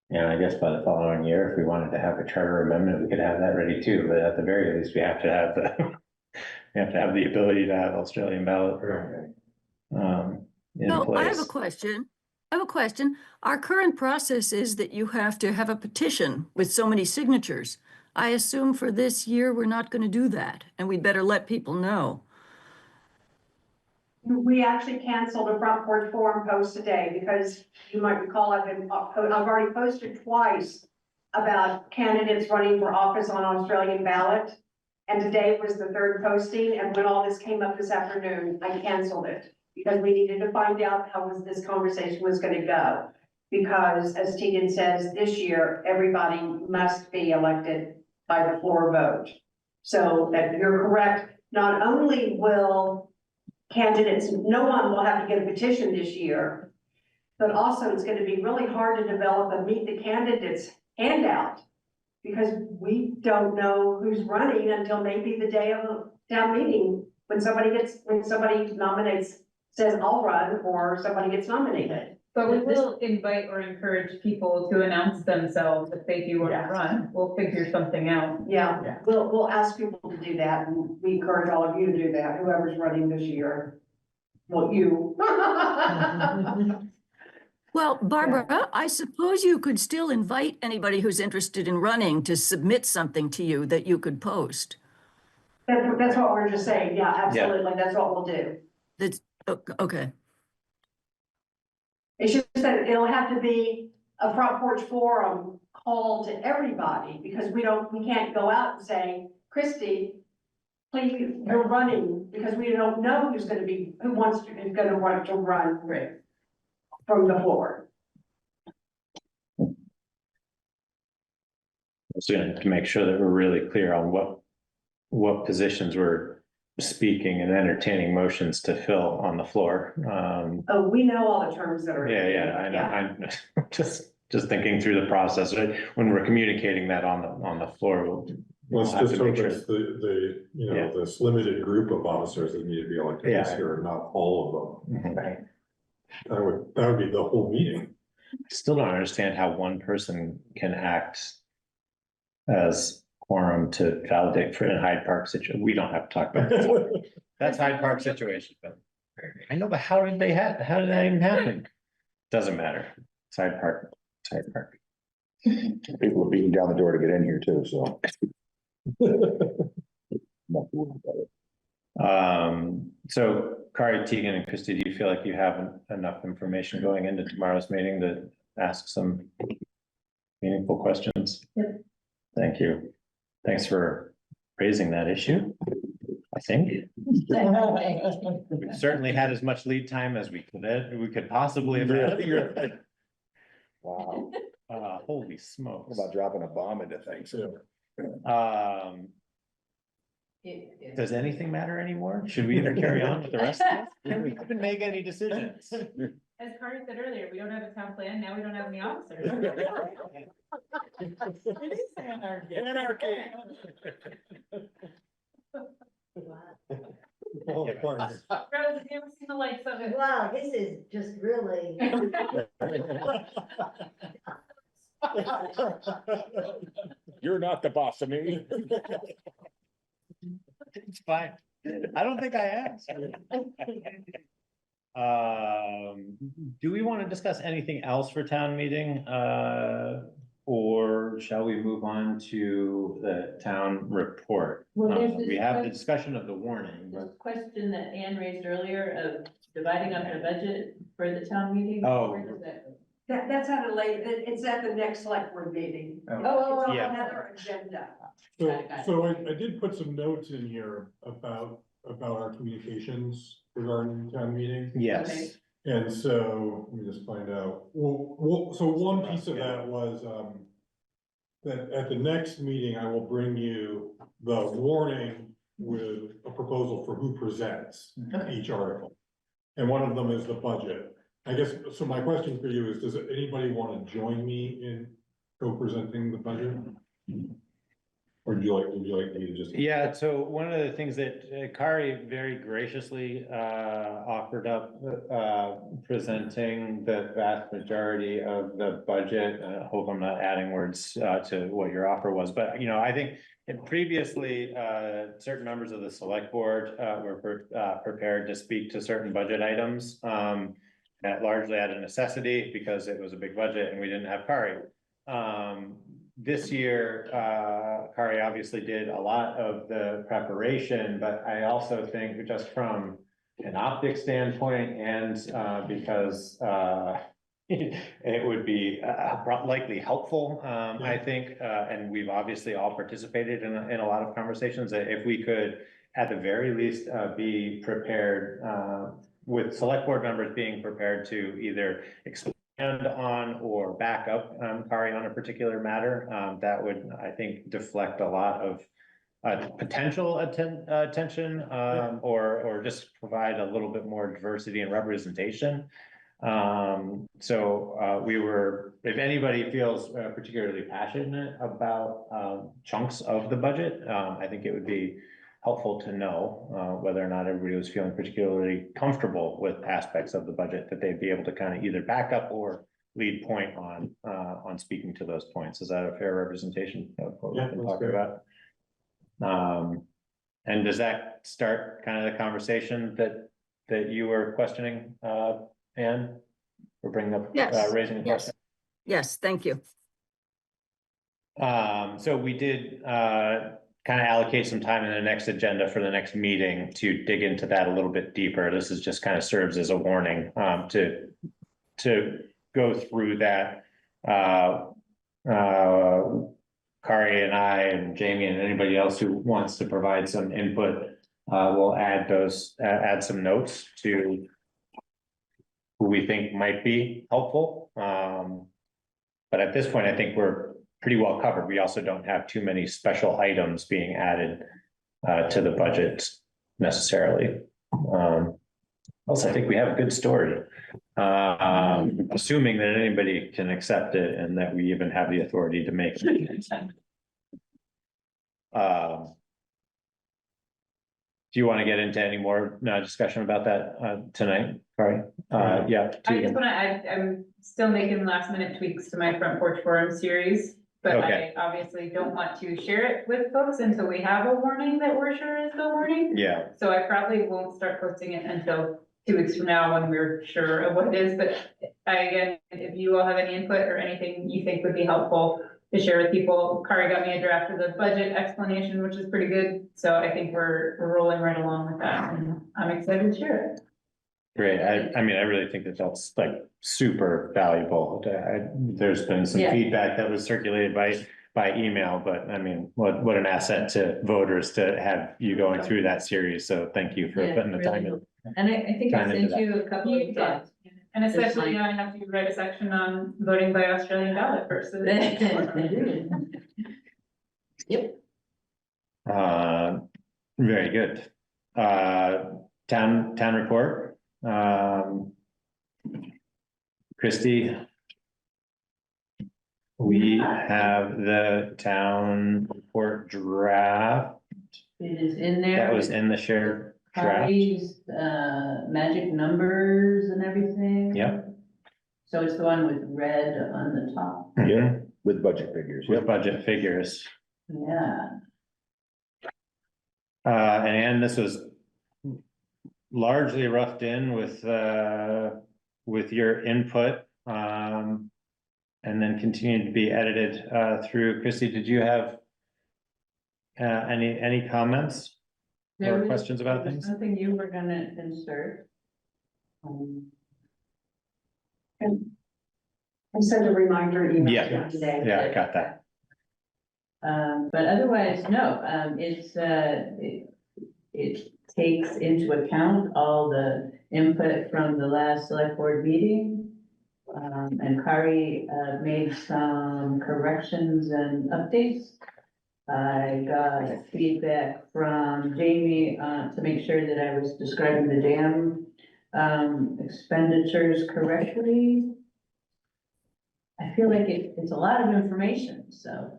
Yeah, I guess by the following year, if we wanted to have a charter amendment, we could have that ready too, but at the very least, we have to have the. We have to have the ability to have Australian ballot, in So I have a place. question. I have a question. Our current process is that you have to have a petition with so many signatures. I assume for this year, we're not going to do that, and we'd better let people know. We actually canceled a front porch forum post today because you might recall I've already posted twice about candidates running for office on Australian ballot. And today was the third posting, and when all this came up this afternoon, I canceled it because we needed to find out how this conversation was gonna go. Because as Tegan says, this year, everybody must be elected by the floor vote. So that you're correct, not only will candidates, no one will have to get a petition this year, but also it's gonna be really hard to develop a meet the candidates handout. Because we don't know who's running until maybe the day of the town meeting, when somebody nominates, says I'll run, or somebody gets nominated. But we will invite or encourage people to announce themselves if they do want to Yes. run. We'll figure something out. Yeah, Yeah. we'll ask people to do that, and we encourage all of you to do that, whoever's running this year. Well, you. Well, Barbara, I suppose you could still invite anybody who's interested in running to submit something to you that you could post. That's what we're just saying, yeah, absolutely, that's what we'll do. That's, okay. It's just that it'll have to be a front porch forum call to everybody, because we can't go out and say, Christie, please, you're running, because we don't know who's gonna want to run from the floor. So to make sure that we're really clear on what positions we're speaking and entertaining motions to fill on the floor. Oh, we know all the terms that are. Yeah, I know, I'm just thinking through the process, right? When we're communicating that on the floor, we'll Let's have just to make hope sure. it's the, you know, Yeah. this limited group of officers that need to be elected this Yeah. year, and not all of them. Right. That would be the whole meeting. I still don't understand how one person can act as quorum to validate for a Hyde Park situation. We don't have to talk about that. That's Hyde Park situation, but I know, but how did that even happen? Doesn't matter. It's Hyde Park. It's Hyde Park. People are beating down the door to get in here too, so. Not worried about it. So Kari, Tegan, and Christie, do you feel like you have enough information going into tomorrow's meeting to ask some meaningful questions? Yep. Thank you. Thanks for raising that issue. I think we've certainly had as much lead time as we could possibly have had. Wow, Holy what smokes. about dropping a bomb into things? Does anything matter anymore? Should we either carry on with the rest of this? Can we even make any decisions? As Carter said earlier, we don't have a town plan. Now we don't have any officers. It is anarchy. Well, of course. Rose, have you ever seen the likes of it? Wow, this is just really. You're not the boss of me. It's fine. I don't think I asked. Do we want to discuss anything else for town meeting? Or shall we move on to the town report? Well, there's this We have the question- discussion of the warning, This but, question that Anne raised earlier of dividing up the budget for the town meeting. Oh. Where does that go? That's at a later, it's at the next select board meeting. Oh. Oh, It's on yeah. another agenda. So I did put some notes in here about our communications regarding town meeting. yes, And so, let me just find out, so one piece of that was, that at the next meeting, I will bring you the warning with a proposal for who presents each article. And one of them is the budget. I guess, so my question for you is, does anybody want to join me in co-presenting the budget? Or would you like me to just? yeah, so one of the things that Kari very graciously offered up, presenting the vast majority of the budget. I hope I'm not adding words to what your offer was, but I think previously, certain members of the select board were prepared to speak to certain budget items. That largely out of necessity because it was a big budget and we didn't have Kari. This year, Kari obviously did a lot of the preparation, but I also think just from an optics standpoint and because it would be likely helpful, I think, and we've obviously all participated in a lot of conversations, that if we could, at the very least, be prepared, with select board members being prepared to either expand on or back up Kari on a particular matter, that would, I think, deflect a lot of potential attention, or just provide a little bit more diversity and representation. So we were, if anybody feels particularly passionate about chunks of the budget, I think it would be helpful to know whether or not everybody was feeling particularly comfortable with aspects of the budget that they'd be able to kind of either back up or lead point on speaking to those points. Is that a fair representation of what we've been talking about? And does that start kind of the conversation that you were questioning, Anne? Or bringing up, Yes, raising a yes. question? Yes, thank you. So we did kind of allocate some time in the next agenda for the next meeting to dig into that a little bit deeper. This is just kind of serves as a warning to go through that. Kari and I and Jamie and anybody else who wants to provide some input will add some notes to who we think might be helpful. But at this point, I think we're pretty well covered. We also don't have too many special items being added to the budget necessarily. Also, I think we have a good story, assuming that anybody can accept it and that we even have the authority to make it. Do you want to get into any more discussion about that tonight? Sorry. Yeah. I just want to add, I'm still making last minute tweaks to my front porch forum series, but Okay. I obviously don't want to share it with folks until we have a warning that we're sure is the warning. Yeah. So I probably won't start posting it until 2 weeks from now when we're sure of what it is, but again, if you all have any input or anything you think would be helpful to share with people, Kari got me a draft of the budget explanation, which is pretty good, so I think we're rolling right along with that, and I'm excited to share it. Great. I mean, I really think that that's like super valuable. There's been some Yeah. feedback that was circulated by email, but I mean, what an asset to voters to have you going through that series. So thank you for Yeah, putting the time really. in. And I think I Time into sent you a couple You of did. thoughts. And Just especially like- now I have to write a section on voting by Australian ballot first. so that- Yep. Very good. Town report. Christie. We have the town report draft It is in there. that was in the shared Kari's, magic numbers and everything. Yep. So it's the one with red on the top. Mhm. With budget figures, With yep. budget figures. Yeah, And this was largely roughed in with your input, and then continued to be edited, through. Christie, did you have any comments There or was- questions about there was things? something you were gonna insert. I sent a reminder email Yeah. today. Yeah, I got that. But otherwise, no, it takes into account all the input from the last select board meeting. And Kari, made some corrections and updates. I got feedback from Jamie, to make sure that I was describing the dam, expenditures correctly. I feel like it's a lot of information, so,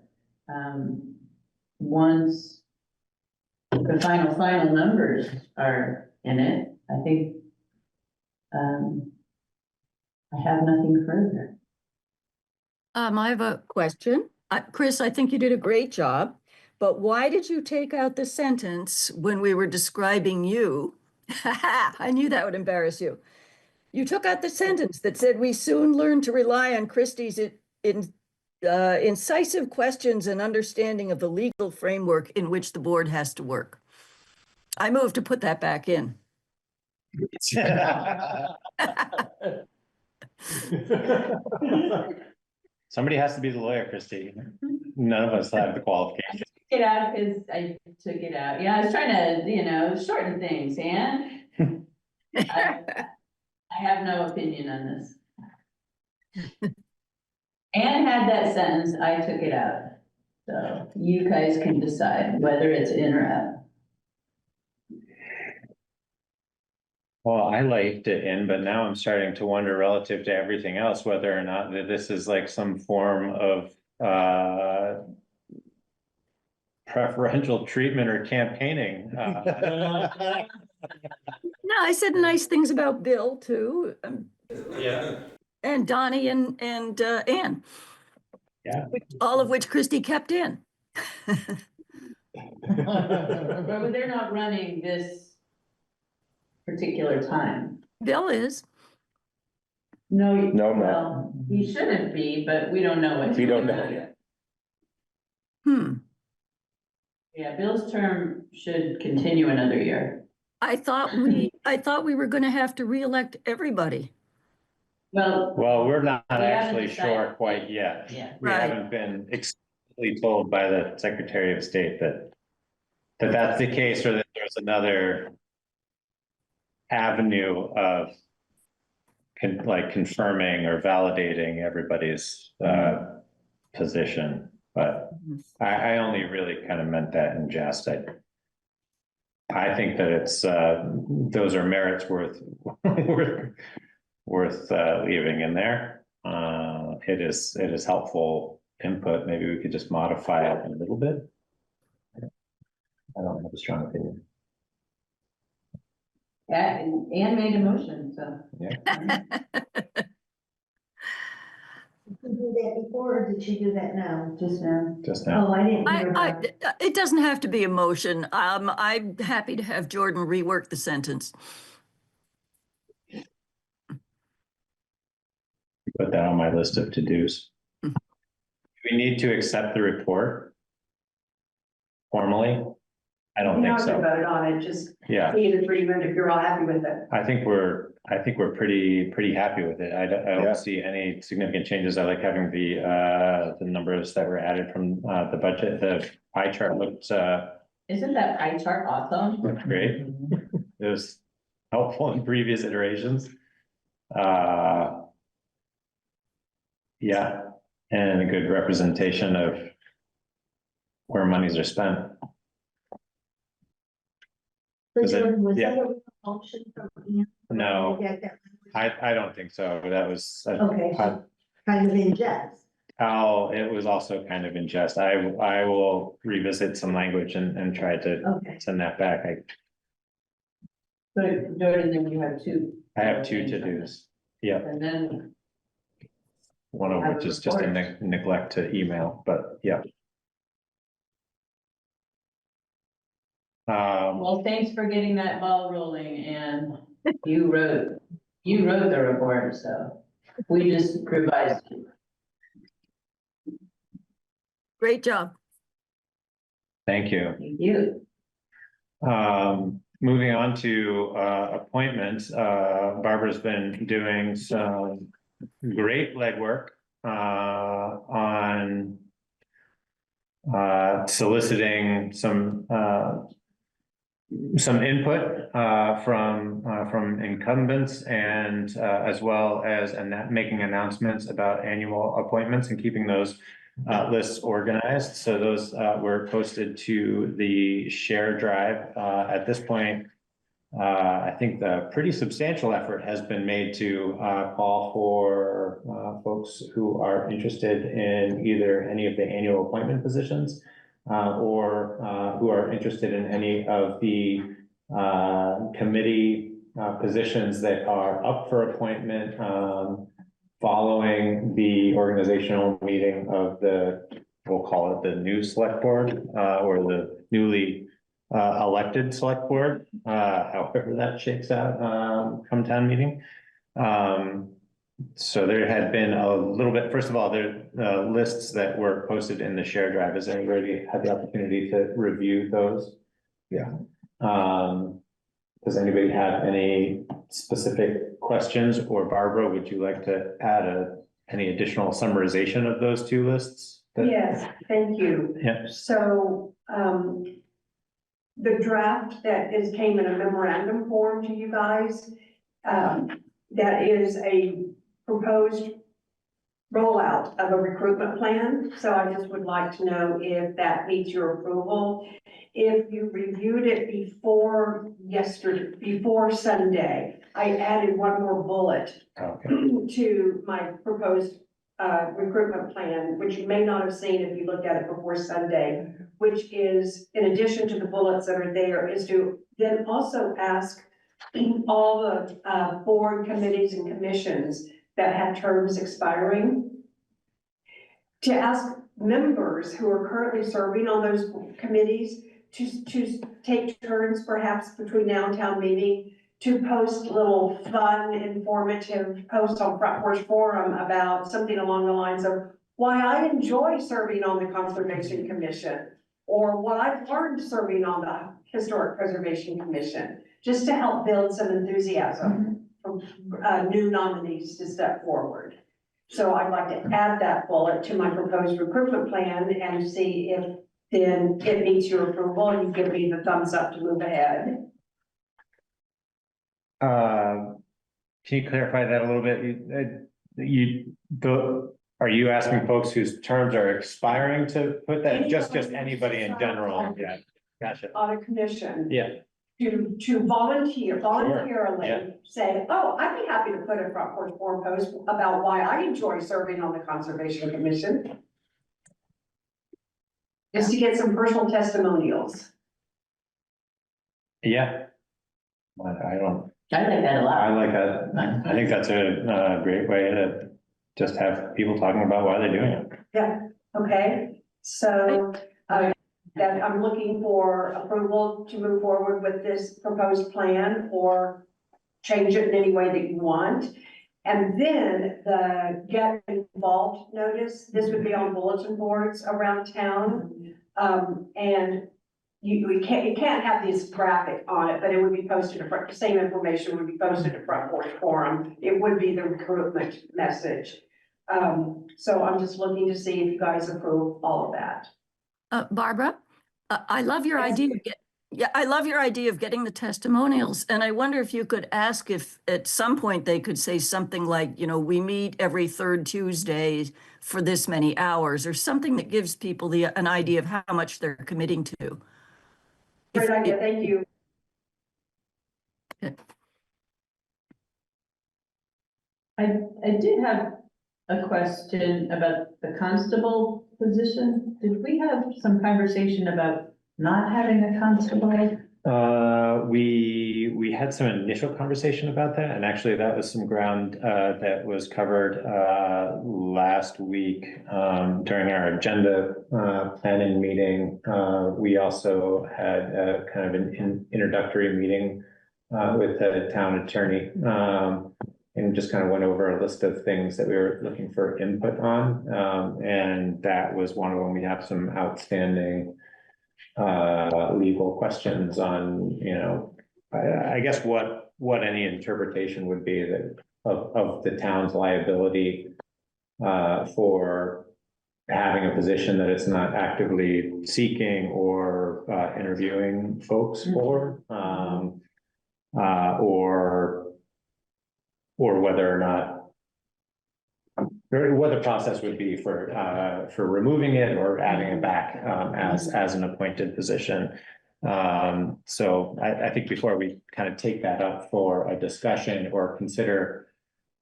once the final numbers are in it, I think, I have nothing further. I have a question. Chris, I think you did a great job, but why did you take out the sentence when we were describing you? I knew that would embarrass you. You took out the sentence that said, "We soon learned to rely on Christie's incisive questions and understanding of the legal framework in which the board has to work." I move to put that back in. Somebody has to be the lawyer, Christie. None of us have the qualifications. Get out, because I took it out. Yeah, I was trying to, shorten things, and I have no opinion on this. Anne had that sentence, I took it out. So you guys can decide whether it's in or out. Well, I liked it in, but now I'm starting to wonder relative to everything else, whether or not that this is like some form of preferential treatment or campaigning. No, I said nice things about Bill too, Yeah. and Donnie and Ann. Yeah. All of which Christie kept in. But they're not running this particular time. Bill is. No, No. well, he shouldn't be, but we don't know what. We don't know yet. Yeah, Bill's term should continue another year. I thought we were gonna have to reelect everybody. Well, We're not We haven't actually decided. sure quite yet. yeah, We Right. haven't been explicitly told by the Secretary of State that that's the case, or that there's another avenue of confirming or validating everybody's position. But I only really kind of meant that in jest. I think that it's those are merits worth leaving in there. It is helpful input. Maybe we could just modify it a little bit. I don't have a strong opinion. yeah, and Anne made a motion, so. Did you do that before, or did she do that now? Just now. Just now. Oh, I didn't hear about it. It doesn't have to be a motion. I'm happy to have Jordan rework the sentence. Put that on my list of to-dos. Do we need to accept the report formally? I don't You think have to so. vote on it, just Yeah, be in agreement if you're all happy with it. I think we're pretty happy with it. I Yeah. don't see any significant changes. I like having the numbers that were added from the budget. The pie chart looked Isn't that pie chart awesome? great. It was helpful in previous iterations. Yeah, and a good representation of where monies are spent. So is it- Jordan, was yeah. that a motion from Ian? No, You got that? I don't think so. That was Okay, so kind of in jest. it was also kind of in jest. I will revisit some language and try to Okay. send that back. But Jordan, then you have two. I have two to-dos. Yeah, And then, one of which is just a neglect to email, but yeah. well, thanks for getting that ball rolling, and you wrote the report, so we just revised it. Great job. Thank you. Thank you. Moving on to appointments, Barbara's been doing some great legwork on soliciting some input from incumbents and as well as making announcements about annual appointments and keeping those lists organized. So those were posted to the share drive. At this point, I think the pretty substantial effort has been made to call for folks who are interested in either any of the annual appointment positions or who are interested in any of the committee positions that are up for appointment following the organizational meeting of we'll call it the new select board or the newly elected select board, however that shakes out come town meeting. So there had been a little bit, first of all, there lists that were posted in the share drive. Has anybody had the opportunity to review those? Yeah. Does anybody have any specific questions, or Barbara, would you like to add any additional summarization of those two lists? Yes, thank you. Yeah. So, the draft that came in a memorandum form to you guys, that is a proposed rollout of a recruitment plan. So I just would like to know if that meets your approval. If you reviewed it before Sunday, I added one more bullet to my proposed recruitment plan, which you may not have seen if you looked at it before Sunday, which is, in addition to the bullets that are there, is to then also ask all the board committees and commissions that have terms expiring to ask members who are currently serving on those committees to take turns perhaps between now and town meeting to post little fun, informative posts on Front Porch Forum about something along the lines of why I enjoy serving on the Conservation Commission, or what I've learned serving on the Historic Preservation Commission, just to help build some enthusiasm from new nominees to step forward. So I'd like to add that bullet to my proposed recruitment plan and see if then it meets your approval and you give me the thumbs up to move ahead. Can you clarify that a little bit? Are you asking folks whose terms are expiring to put that, just anybody in general? Yeah, gotcha. On a commission. Yeah. To voluntarily Yeah. say, oh, I'd be happy to put a Front Porch Forum post about why I enjoy serving on the Conservation Commission. Just to get some personal testimonials. Yeah. I I like that a lot. I like that. I think that's a great way to just have people talking about why they're doing it. Yeah, okay, so, that I'm looking for approval to move forward with this proposed plan or change it in any way that you want. And then the get involved notice, this would be on bulletin boards around town. And you can't have this graphic on it, but it would be posted, the same information would be posted at Front Porch Forum. It would be the recruitment message. So I'm just looking to see if you guys approve all of that. Barbara, I love your idea. I love your idea of getting the testimonials. And I wonder if you could ask if at some point they could say something like, we meet every third Tuesday for this many hours, or something that gives people an idea of how much they're committing to. Great idea, thank you. I did have a question about the constable position. Did we have some conversation about not having a constable? We had some initial conversation about that, and actually that was some ground that was covered last week during our agenda planning meeting. We also had a kind of an introductory meeting with the town attorney and just kind of went over a list of things that we were looking for input on. And that was one of them. We have some outstanding legal questions on, you know, I guess what any interpretation would be that of the town's liability for having a position that it's not actively seeking or interviewing folks for, or whether or not, or what the process would be for removing it or adding it back as an appointed position. So I think before we kind of take that up for a discussion or consider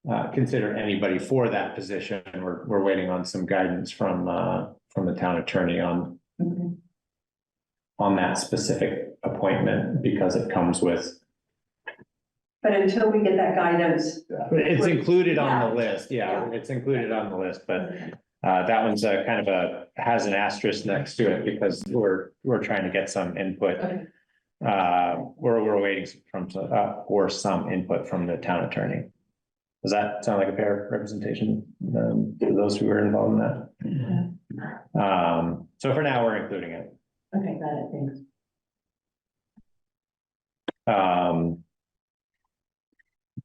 anybody for that position, we're waiting on some guidance from the town attorney on that specific appointment, because it comes with. But until we get that guidance. It's included on the Yeah. list, yeah, Yeah. it's included on the list, but that one's a kind of has an asterisk next to it because we're trying to get some input. Okay. We're waiting for some input from the town attorney. Does that sound like a fair representation to those who were involved in that? So for now, we're including it. Okay, got it, thanks.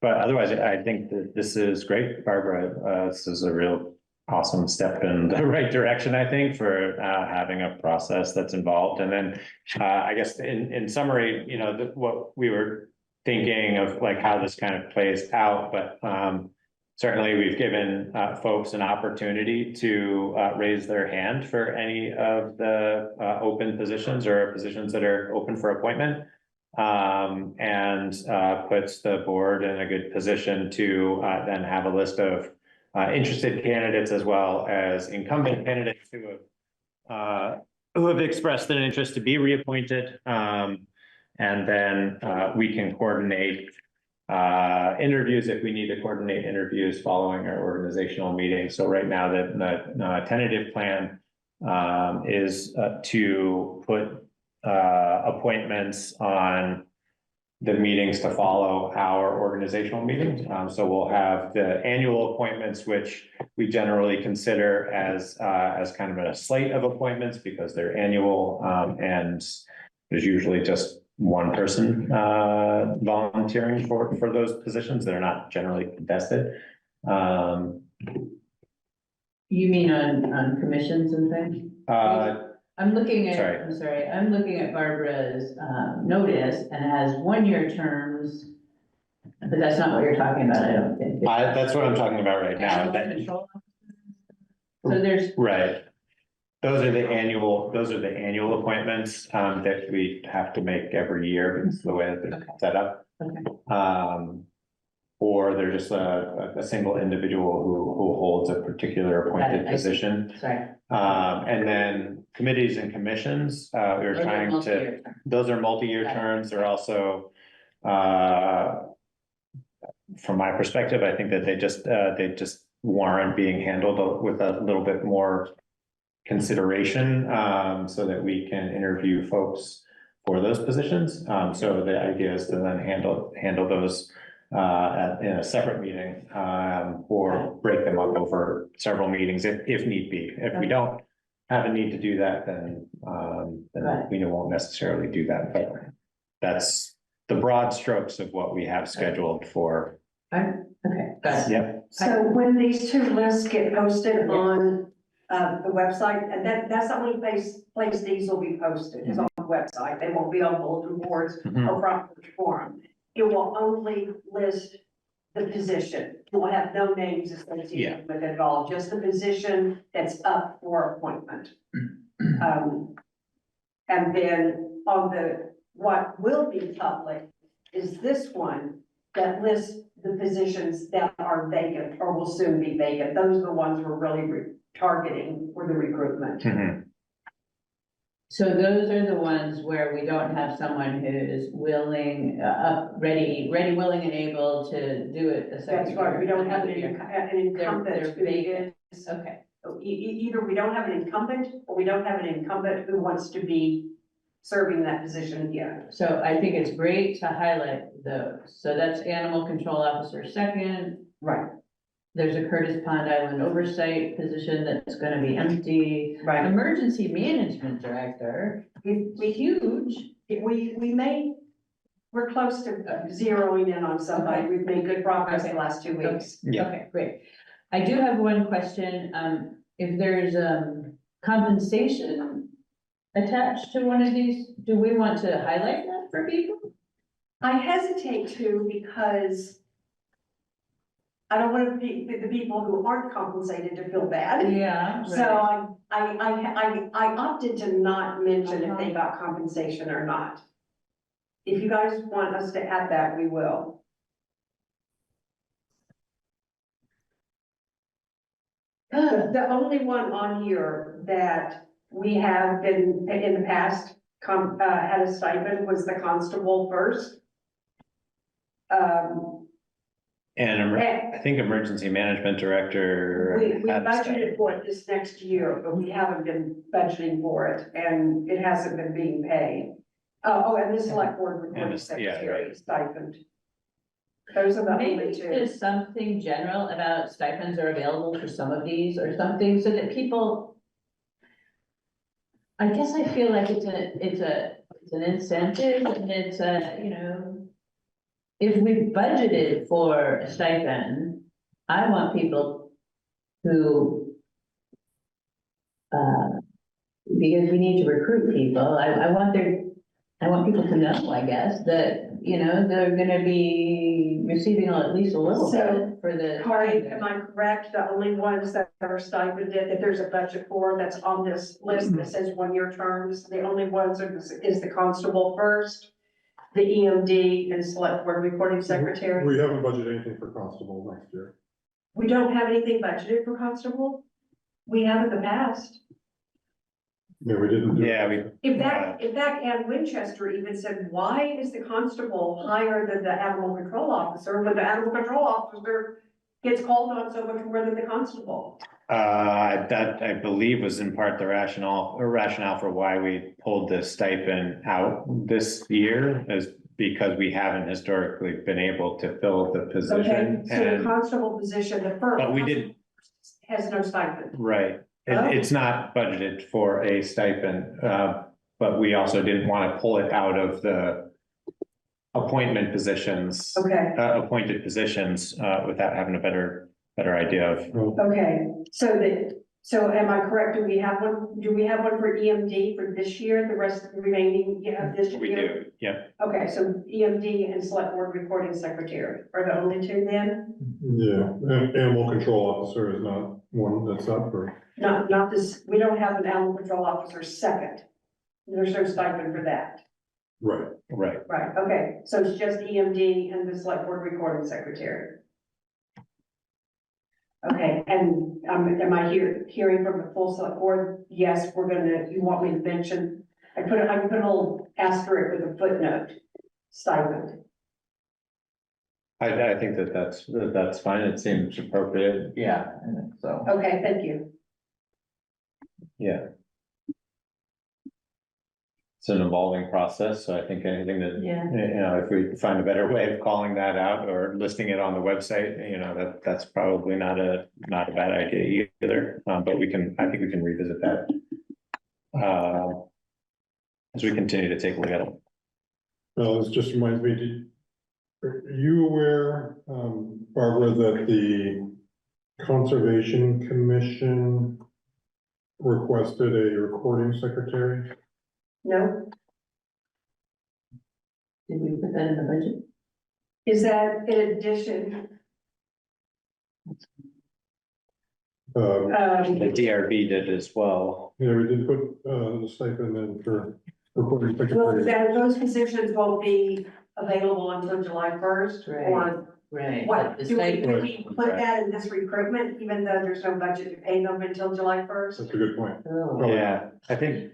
But otherwise, I think that this is great, Barbara. This is a real awesome step in the right direction, I think, for having a process that's involved. And then I guess in summary, you know, what we were thinking of, like how this kind of plays out, but certainly we've given folks an opportunity to raise their hand for any of the open positions or positions that are open for appointment. And puts the board in a good position to then have a list of interested candidates as well as incumbent candidates who have expressed an interest to be reappointed. And then we can coordinate interviews if we need to coordinate interviews following our organizational meeting. So right now the tentative plan is to put appointments on the meetings to follow our organizational meetings. So we'll have the annual appointments, which we generally consider as kind of a slate of appointments because they're annual, and there's usually just one person volunteering for those positions. They're not generally contested. You mean on commissions and things? I'm looking at, Sorry. I'm sorry, I'm looking at Barbara's notice and it has 1-year terms. But that's not what you're talking about, I don't think. That's what I'm talking about right now. Control. So there's, Right. Those are the annual appointments that we have to make every year because of the way that they're set up. okay, Or they're just a single individual who holds a particular appointed Got it, I see. position. sorry. And then committees and commissions, we were Those are trying to, multi-year terms. those are multi-year Got it. terms. They're also, from my perspective, I think that they just warrant being handled with a little bit more consideration, so that we can interview folks for those positions. So the idea is to then handle those in a separate meeting, or break them up over several meetings if need be. If we don't have a need to do that, then Right. we won't necessarily do that, but that's the broad strokes of what we have scheduled for. Okay, got it. Yep. So when these two lists get posted on the website, and that's the only place these will be posted, is on the website. They won't be on bulletin boards or front porch forum. It will only list the position. It will have no names associated with it at all, just the position that's up for appointment. And then on what will be public is this one that lists the positions that are vacant or will soon be vacant. Those are the ones we're really targeting for the recruitment. So those are the ones where we don't have someone who's willing, ready, willing and able to do it a second That's year. right, we don't have an They're incumbent who vacant. is, Okay, either we don't have an incumbent, or we don't have an incumbent who wants to be serving that position again. so I think it's great to highlight those. So that's animal control officer second. Right. There's a Curtis Pond Island oversight position that's gonna be empty. Right. Emergency management director, huge. We're close to zeroing in on somebody. We've made good progress the last 2 weeks. Yeah. Okay, great. I do have one question. If there's, compensation attached to one of these, do we want to highlight that for people? I hesitate to because I don't want the people who aren't compensated to feel bad. Yeah. So I opted to not mention if they got compensation or not. If you guys want us to add that, we will. The only one on here that we have been in the past had a stipend was the constable first. And I think emergency management director. We had a budgeted for it this next year, but we haven't been budgeting for it, and it hasn't been being paid. Oh, and the select board recording Yeah, secretary right. stipend. Those are the Maybe only two. there's something general about stipends are available for some of these or something so that people. I guess I feel like it's an incentive and it's a, you know. If we budgeted for a stipend, I want people who. Because we need to recruit people, I want people to know, I guess, that, you know, they're gonna be receiving at least a little So, bit for the. Carly, am I correct? The only ones that are stipended, that there's a budget for that's on this list that says 1-year terms, the only ones is the constable first, the EMD and select board recording secretary. We haven't budgeted anything for constable next year. We don't have anything budgeted for constable? We have in the past. Yeah, we didn't. do- Yeah, we. If that Ann Winchester even said, why is the constable higher than the animal control officer, when the animal control officer gets called on so much more than the constable? That I believe was in part the rationale for why we pulled the stipend out this year is because we haven't historically been able to fill the Okay, position so the and, constable position, the first. but we didn't, Has no stipend. right. Oh. It's not budgeted for a stipend, but we also didn't want to pull it out of the appointment positions, Okay, appointed positions, without having a better idea of. okay, so am I correct? Do we have one for EMD for this year, the rest of the remaining of this year? We do, yeah. Okay, so EMD and select board recording secretary are the only two then? Yeah, animal control officer is not one that's up for. Not this, we don't have an animal control officer second. There's no stipend for that. Right. Right. Right, okay, so it's just EMD and the select board recording secretary. Okay, and am I hearing from the full select board? Yes, you want me to mention, I can put a little asterisk with a footnote, stipend. I think that's fine. It seems appropriate. Yeah, I think so. Okay, thank you. Yeah. It's an evolving process, so I think anything that, Yeah. you know, if we find a better way of calling that out or listing it on the website, you know, that's probably not a bad idea either. But I think we can revisit that. As we continue to take a look at it. Well, this just reminds me, are you aware, Barbara, that the Conservation Commission requested a recording secretary? No, Did we put that in the budget? is that in addition? The DRB did as well. Yeah, we did put, the stipend in for recording Well, secretary. those positions won't be available until July 1st, or Right. what, The do stipend- we put that in this recruitment, even though there's no budget to pay them until July 1st? That's a good point. Oh. Yeah, I think.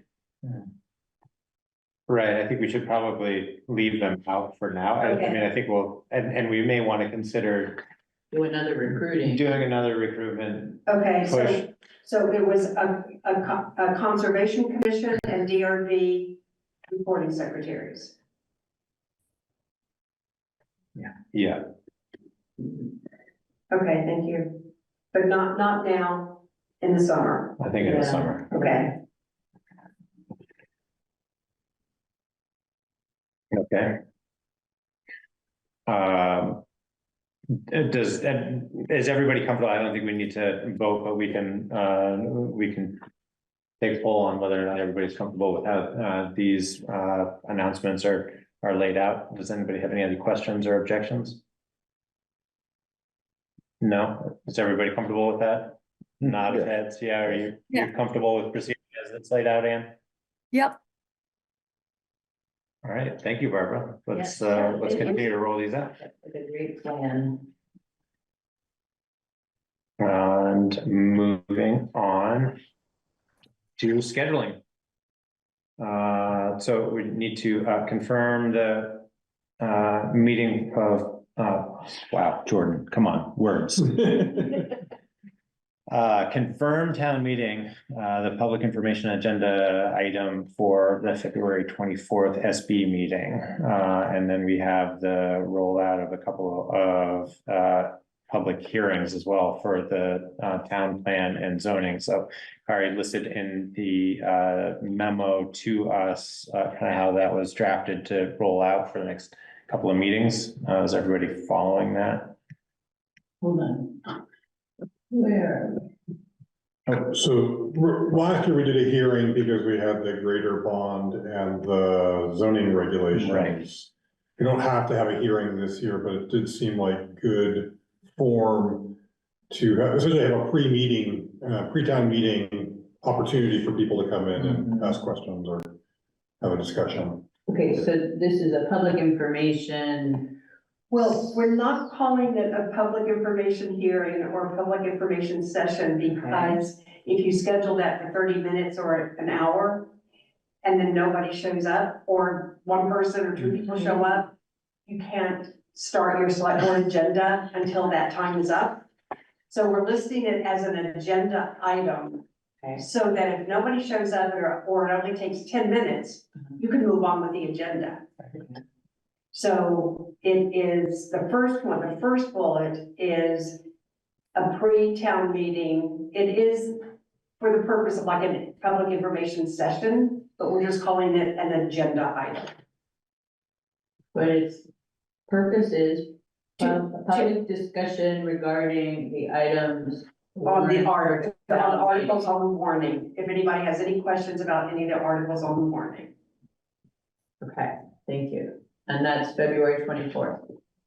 Right, I think we should probably leave them out for now. I Okay. mean, I think we'll, and we may want to consider Do another recruiting. doing another recruitment. Okay, Push. so it was a conservation commission and DRV reporting secretaries. Yeah, Okay, thank you. But not now, in the summer. I think in the Yeah. summer. Okay. Okay. Is everybody comfortable? I don't think we need to vote, but we can take poll on whether or not everybody's comfortable with how, these, announcements are laid out. Does anybody have any other questions or objections? No? Is everybody comfortable with that? Nod of Yeah. heads, yeah, are you Yeah. comfortable with proceeding as it's laid out, Ann? Yep, All right, thank you, Barbara. Let's Yeah. continue to roll these out. That's a great plan. And moving on to scheduling. So we need to confirm the meeting of, wow, Jordan, come on, words. Confirm town meeting, the public information agenda item for the February 24th SB meeting. And then we have the rollout of a couple of public hearings as well for the town plan and zoning. So Kari listed in the memo to us, kind of how that was drafted to roll out for the next couple of meetings. Is everybody following that? Hold on. Where? So last year we did a hearing because we had the greater bond and the zoning regulations. Right. We don't have to have a hearing this year, but it did seem like good form to have, essentially have a pre-meeting, pre-town meeting opportunity for people to come in and ask questions or have a discussion. Okay, so this is a public information. Well, we're not calling it a public information hearing or a public information session because if you schedule that for 30 minutes or an hour and then nobody shows up, or one person or two people show up, you can't start your select board agenda until that time is up. So we're listing it as an agenda item. Okay. So that if nobody shows up or it only takes 10 minutes, you can move on with the agenda. So it is the first one, the first bullet is a pre-town meeting. It is for the purpose of like a public information session, but we're just calling it an agenda item. But its purpose is To- a public discussion regarding the items. On the articles on the warning, if anybody has any questions about any of the articles on the warning. Okay, thank you. And that's February 24th.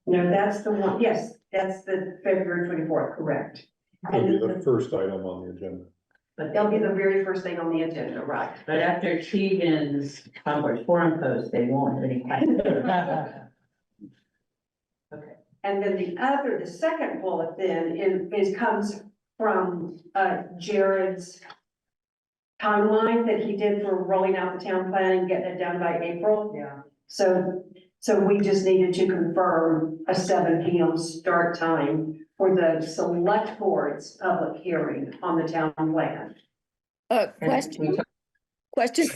No, that's the one, yes, that's the February 24th, correct. It'll be And the first item on the agenda. But that'll be the very first thing on the agenda, right? But after Keegan's Concord Forum post, they won't have any questions. Okay, And then the second bullet then comes from Jared's timeline that he did for rolling out the town plan and getting it done by April. yeah. So we just needed to confirm a 7 PM start time for the select board's public hearing on the town plan. question,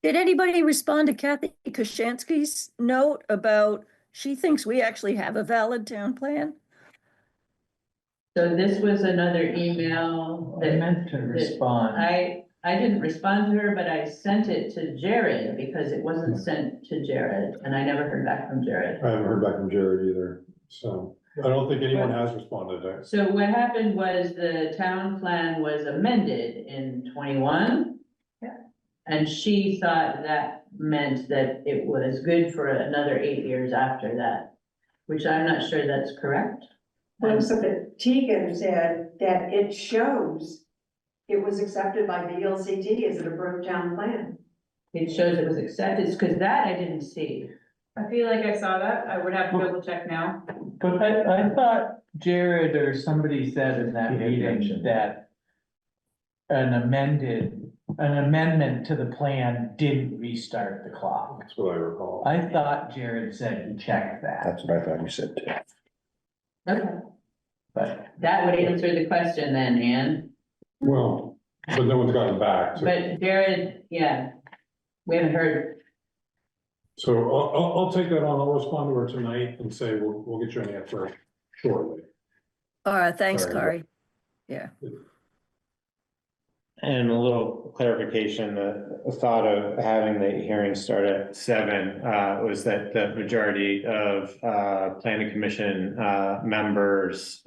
did anybody respond to Kathy Koshansky's note about, she thinks we actually have a valid town plan? So this was another email I that meant to respond. I didn't respond to her, but I sent it to Jared because it wasn't sent to Jared and I never heard back from Jared. I haven't heard back from Jared either, so I don't think anyone has responded. So what happened was the town plan was amended in 21. Yeah. And she thought that meant that it was good for another 8 years after that, which I'm not sure that's correct. Well, so that Tegan said that it shows it was accepted by VLCT as an approved town plan. It shows it was accepted, because that I didn't see. I feel like I saw that. I would have to double check now. But I thought Jared or somebody said in that He had meeting mentioned that an amended an amendment to the plan didn't restart the clock. That's what I recall. I thought Jared said he checked that, That's what I thought you said too. Okay, but that would answer the question then, Ann. Well, but no one's gotten back to. But Jared, yeah, we haven't heard. So I'll take that on. I'll respond to her tonight and say, we'll get you an answer shortly. All right, thanks, Sorry. Kari. Yeah. And a little clarification, the thought of having the hearing start at 7 was that the majority of planning commission members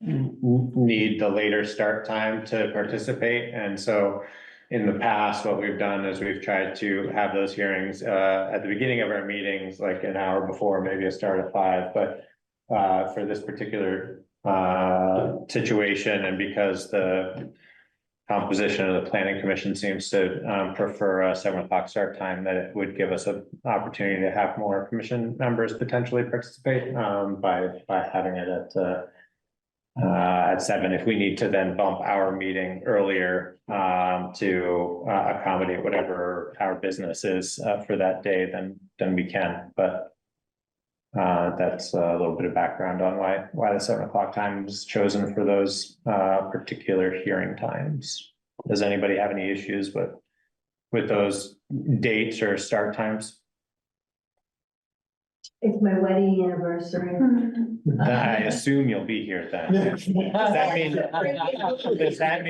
need the later start time to participate. And so in the past, what we've done is we've tried to have those hearings at the beginning of our meetings, like an hour before, maybe a start at 5. But for this particular situation, and because the composition of the planning commission seems to prefer a 7 o'clock start time, that it would give us an opportunity to have more commission members potentially participate by having it at 7. If we need to then bump our meeting earlier to accommodate whatever our business is for that day, then we can. But that's a little bit of background on why the 7 o'clock time was chosen for those particular hearing times. Does anybody have any issues with those dates or start times? It's my wedding anniversary. I assume you'll be here then. Does that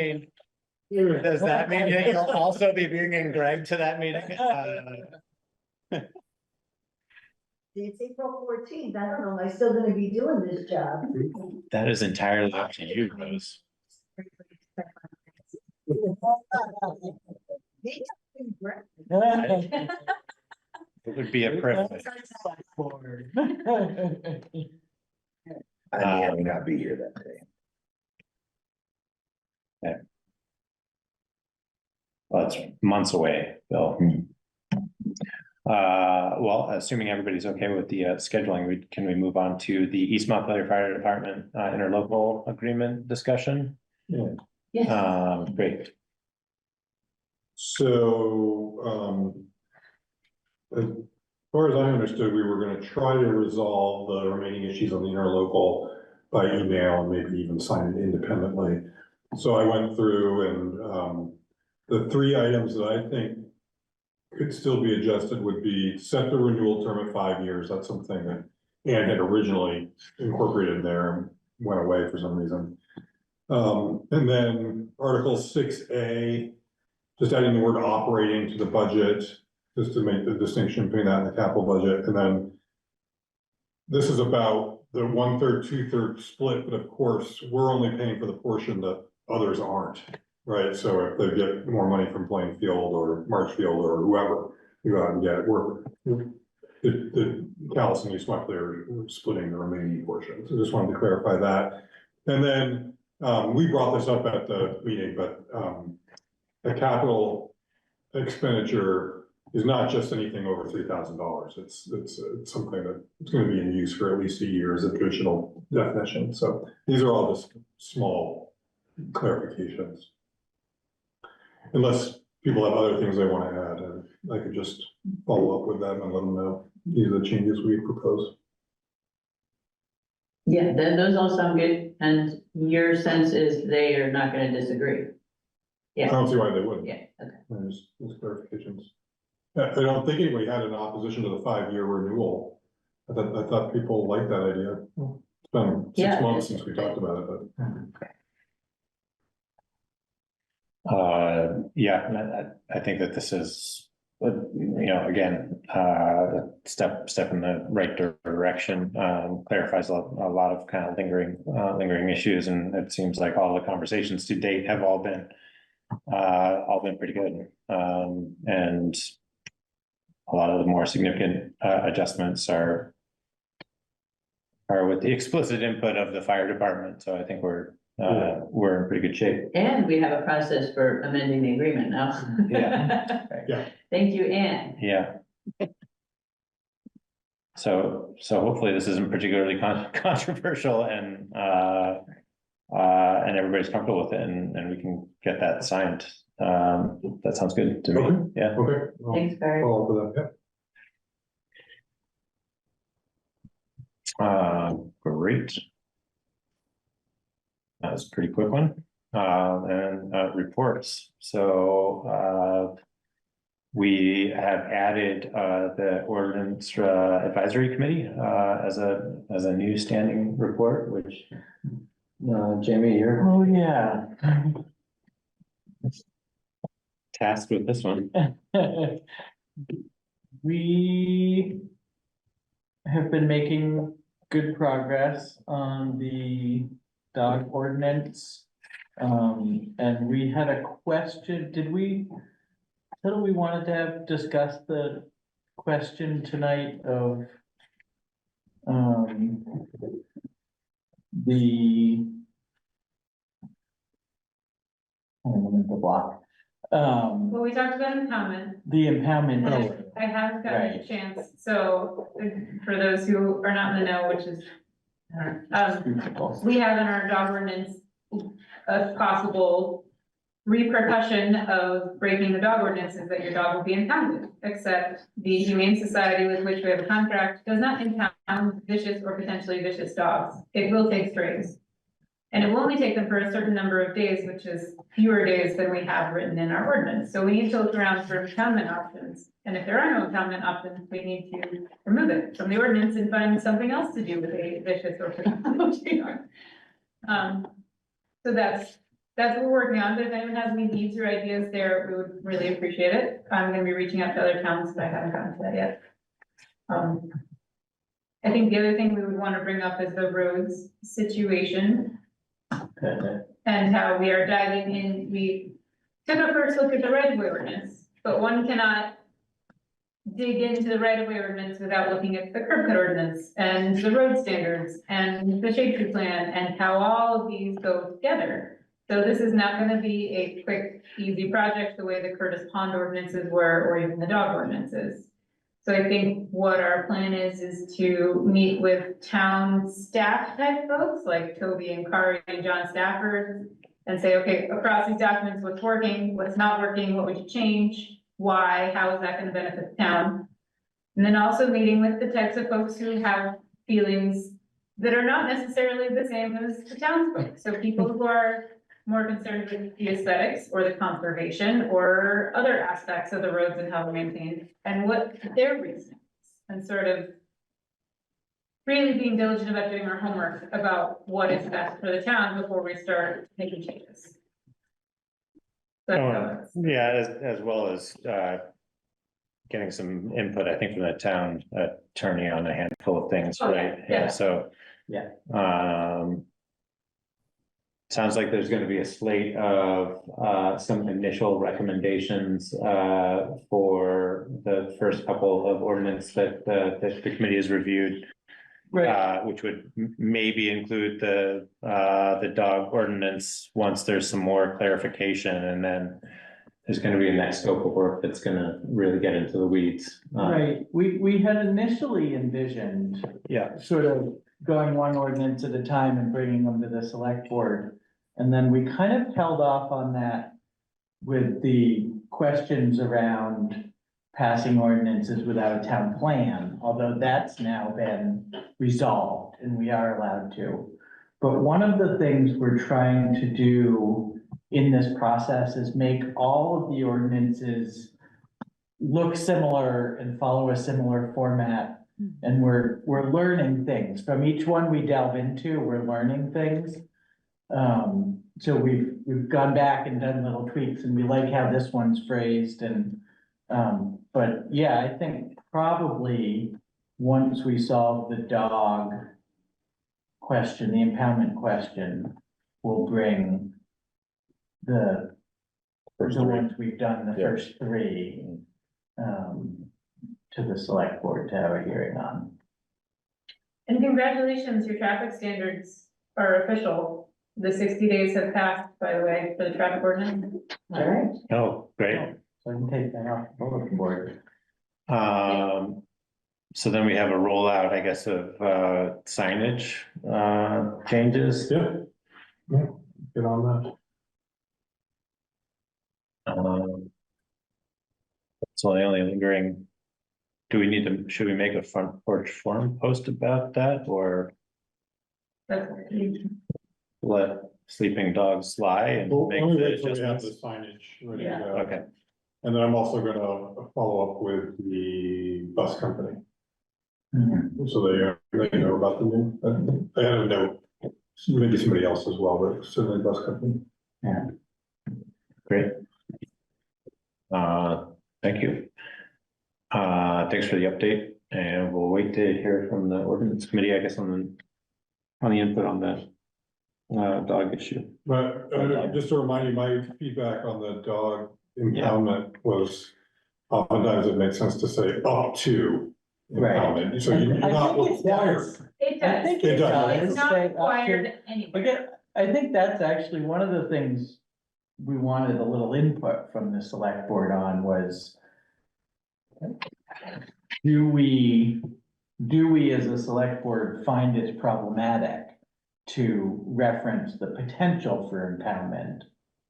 mean you'll also be bringing Greg to that meeting? It's April 14th. I don't know, am I still gonna be doing this job? That is entirely up to you, Rose. It would be a privilege. I may not be here that day. Well, it's months away, Bill. Well, assuming everybody's okay with the scheduling, can we move on to the East Montpelier Fire Department interlocal agreement discussion? Yeah. Yes. Great. So, as far as I understood, we were gonna try to resolve the remaining issues on the interlocal by email and maybe even sign it independently. So I went through and, the 3 items that I think could still be adjusted would be set the renewal term at 5 years. That's something that Ann had originally incorporated there and went away for some reason. And then Article 6A, just adding the word operating to the budget, just to make the distinction between that and the capital budget. And then this is about the 1/3, 2/3 split, but of course, we're only paying for the portion that others aren't, right? So if they get more money from Plainfield or Marshfield or whoever, you go out and get it. The Calais and East Montpelier are splitting the remaining portion. So just wanted to clarify that. And then we brought this up at the meeting, but a capital expenditure is not just anything over $3,000. It's something that it's going to be in use for at least a year as a traditional definition. So these are all just small clarifications. Unless people have other things they want to add, and I could just follow up with them and let them know these are the changes we propose. Yeah, then those all sound good, and your sense is they are not gonna disagree. I Yeah, don't see why they wouldn't. yeah, okay. There's clarifications. I don't think anybody had an opposition to the 5-year renewal. I thought people liked that idea. It's been 6 Yeah. months since we talked about it, but. Yeah, I think that this is, again, step in the right direction, clarifies a lot of kind of lingering issues, and it seems like all the conversations to date have all been pretty good. And a lot of the more significant adjustments are with the explicit input of the fire department, so I think we're in pretty good shape. And we have a process for amending the agreement now. Yeah. Yeah. Thank you, Ann. Yeah. So hopefully this isn't particularly controversial and everybody's comfortable with it, and we can get that signed That sounds good to me, Okay. yeah. Okay. I'll Thanks, Barry. follow up with that, Great. That was a pretty quick one. And reports. So we have added the ordinance advisory committee as a new standing report, which Jamie, you're Oh, yeah. tasked with this one. We have been making good progress on the dog ordinance. And we had a question, said we wanted to have discussed the question tonight of the the block. Well, we talked about impoundment. The impoundment. I haven't gotten a Right. chance, so for those who are not in the know, which is, we have in our dog ordinance a possible repercussion of breaking the dog ordinance is that your dog will be impounded, except the Humane Society with which we have a contract does not impound vicious or potentially vicious dogs. It will take strays. And it will only take them for a certain number of days, which is fewer days than we have written in our ordinance. So we need to look around for impoundment options. And if there are no impoundment options, we need to remove it from the ordinance and find something else to do with a vicious or potentially dog. So that's what we're working on. If anyone has any needs or ideas there, we would really appreciate it. I'm gonna be reaching out to other towns, but I haven't gotten to that yet. I think the other thing we would want to bring up is the roads situation. And how we are diving in, we took a first look at the right of way ordinance, but one cannot dig into the right of way ordinance without looking at the curb cut ordinance and the road standards and the shade tree plan and how all of these go together. So this is not gonna be a quick, easy project the way the Curtis Pond ordinances were, or even the dog ordinances. So I think what our plan is to meet with town staff type folks like Toby and Kari and John Stafford and say, okay, across these documents, what's working, what's not working, what would you change? Why, how is that gonna benefit the town? And then also meeting with the types of folks who have feelings that are not necessarily the same as the townsfolk. So people who are more concerned with the aesthetics or the conservation or other aspects of the roads and how they're maintained and what their reason is. And sort of really being diligent about doing our homework about what is best for the town before we start making changes. Yeah, as well as getting some input, I think, from the town attorney on a handful of things, Oh, right? yeah. So. Yeah. Sounds like there's gonna be a slate of some initial recommendations for the first couple of ordinance that the committee has reviewed. Right. Which would maybe include the dog ordinance once there's some more clarification, and then there's gonna be a next scope of work that's gonna really get into the weeds. Right, we had initially envisioned Yeah, sort of going one ordinance at a time and bringing them to the select board. And then we kind of held off on that with the questions around passing ordinances without a town plan, although that's now been resolved and we are allowed to. But one of the things we're trying to do in this process is make all of the ordinances look similar and follow a similar format. And we're learning things from each one we delve into, we're learning things. So we've gone back and done little tweaks and we like how this one's phrased and, but yeah, I think probably once we solve the dog question, the impoundment question, we'll bring the ones we've done, the first three, to the select board to have a hearing on. And congratulations, your traffic standards are official. The 60 days have passed, by the way, for the traffic ordinance. All right. oh, great. So I can take that off the board. So then we have a rollout, I guess, of signage changes. yeah. Yeah, get on that. So the only lingering, should we make a front porch forum post about that, or That's let sleeping dogs lie and Well, make let me the wait till we have the adjustments? signage ready to Yeah. go. Okay, And then I'm also gonna follow up with the bus company, Mhm. so they know about the new, they have a note. Maybe somebody else as well, but certainly bus company. great. Thank you. Thanks for the update, and we'll wait to hear from the ordinance committee, I guess, on the input on the dog issue. But just to remind you, my feedback on the dog impoundment was, oftentimes it makes sense to say up to Right. impoundment, so you're I not think it required. does. It I does. think It it does. does. It's not say up to- required anyway. Again, I think that's actually one of the things we wanted a little input from the select board on was, do we as a select board find it problematic to reference the potential for impoundment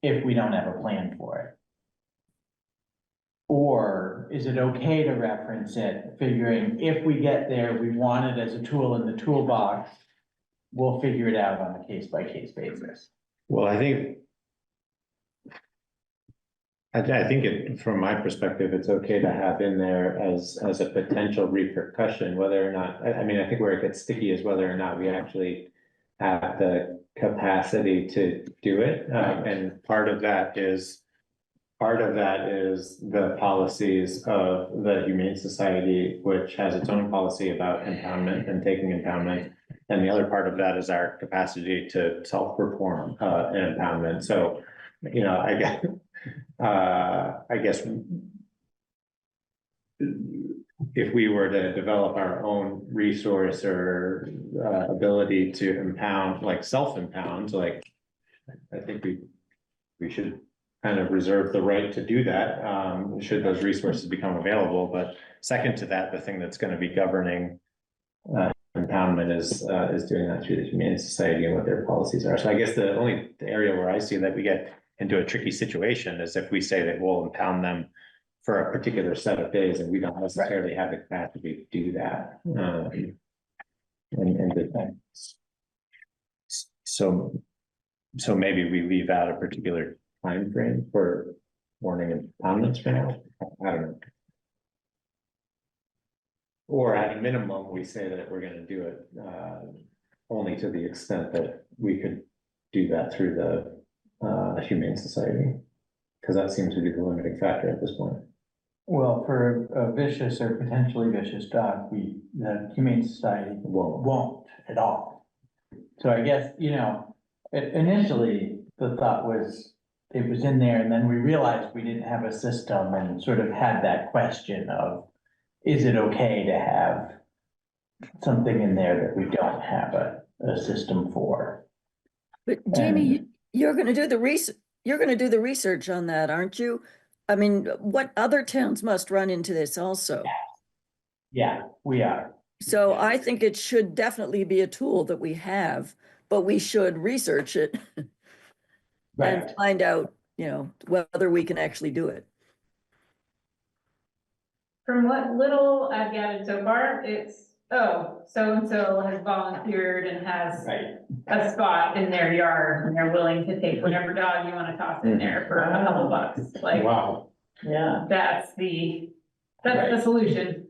if we don't have a plan for it? Or is it okay to reference it, figuring if we get there, we want it as a tool in the toolbox, we'll figure it out on a case-by-case basis? Well, I think from my perspective, it's okay to have in there as a potential repercussion, whether or not, I mean, I think where it gets sticky is whether or not we actually have the capacity to do it. And part of that is the policies of the Humane Society, which has its own policy about impoundment and taking impoundment. And the other part of that is our capacity to self-perform an impoundment. So, you know, I guess if we were to develop our own resource or ability to impound, like self-impound, like I think we should kind of reserve the right to do that, should those resources become available. But second to that, the thing that's going to be governing impoundment is doing that through the Humane Society and what their policies are. So I guess the area where I see that we get into a tricky situation is if we say that we'll impound them for a particular set of days and we don't necessarily have the capacity to do that. So maybe we leave out a particular time frame for warning impoundments for now. I don't know. Or at a minimum, we say that we're gonna do it only to the extent that we could do that through the Humane Society. Because that seems to be the limiting factor at this point. Well, for a vicious or potentially vicious dog, the Humane Society won't at all. So I guess, you know, initially, the thought was, it was in there, and then we realized we didn't have a system and sort of had that question of, is it okay to have something in there that we don't have a system for? But Jamie, you're gonna do the research on that, aren't you? I mean, what other towns must run into this also? Yeah, we are. So I think it should definitely be a tool that we have, but we should research it and Right. find out, you know, whether we can actually do it. From what little I've gathered so far, it's, oh, so-and-so has volunteered and has Right. a spot in their yard and they're willing to take whatever dog you wanna toss in there for a couple bucks, like, Wow. Yeah. that's the solution.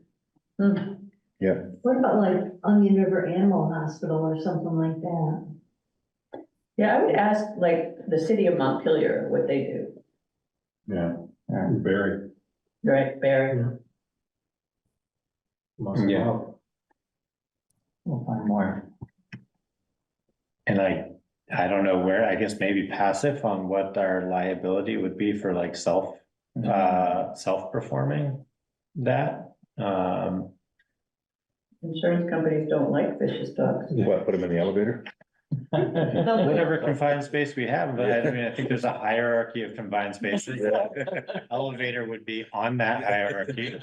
What about like Onion River Animal Hospital or something like that? Yeah, I would ask like the city of Montpelier what they do, Yeah, Barry. right, Barry? Yeah. We'll find more. And I don't know where, I guess maybe passive on what our liability would be for like self-performing that. Insurance companies don't like vicious dogs. What, put them in the elevator? Whatever confined space we have, but I mean, I think there's a hierarchy of confined spaces. Elevator would be on that hierarchy.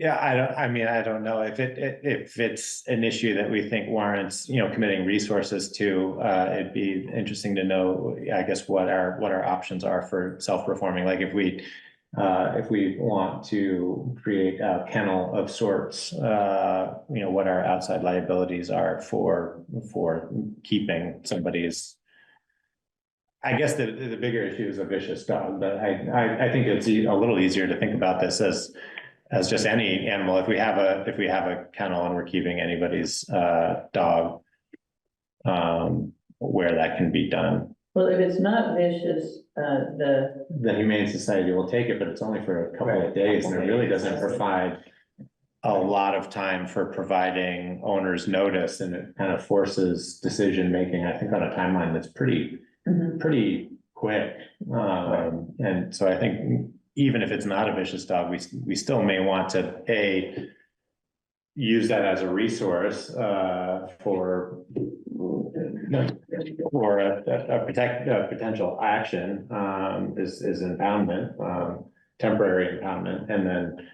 Yeah, I don't know if if it's an issue that we think warrants, committing resources to, it'd be interesting to know, I guess, what our options are for self-performing, like if we want to create a kennel of sorts, what our outside liabilities are for keeping somebody's. I guess the bigger issue is a vicious dog, but I think it's a little easier to think about this as just any animal. If we have a kennel and we're keeping anybody's dog, where that can be done. Well, if it's not vicious, the Humane Society will take it, but it's only for a couple of days, and it really doesn't provide a lot of time for providing owners notice, and it kind of forces decision making, I think, on a timeline that's pretty quick. And so I think even if it's not a vicious dog, we still may want to use that as a resource for a potential action, is impoundment, temporary impoundment, and then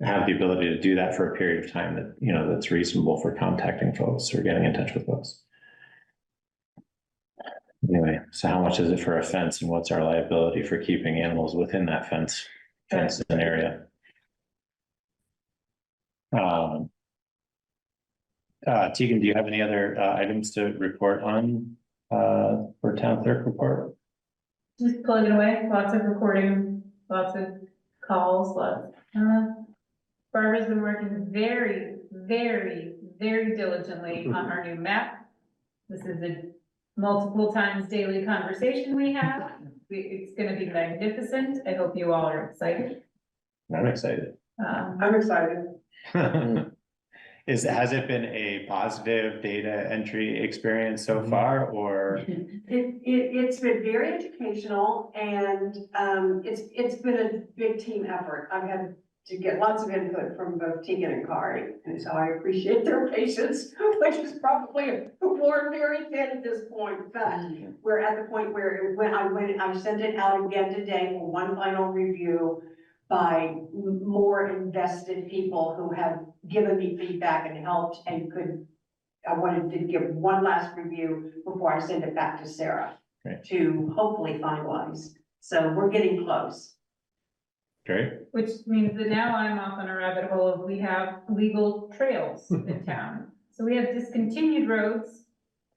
have the ability to do that for a period of time that, that's reasonable for contacting folks or getting in touch with folks. Anyway, so how much is it for a fence, and what's our liability for keeping animals within that fenced area? Tegan, do you have any other items to report on for town clerk report? Just plugging away, lots of recording, lots of calls, Barbara's been working very, very, very diligently on our new map. This is a multiple times daily conversation we have. It's gonna be magnificent. I hope you all are excited. I'm excited. I'm excited. Has it been a positive data entry experience so far, or? It's been very educational, and it's been a big team effort. I've had to get lots of input from both Tegan and Kari, and so I appreciate their patience, which is probably worn very thin at this point, but we're at the point where I sent it out again today for one final review by more invested people who have given me feedback and helped and I wanted to give one last review before I send it back to Sarah. Great. To hopefully finalize. So we're getting close. Great. Which means that now I'm off on a rabbit hole of we have legal trails in town. So we have discontinued roads,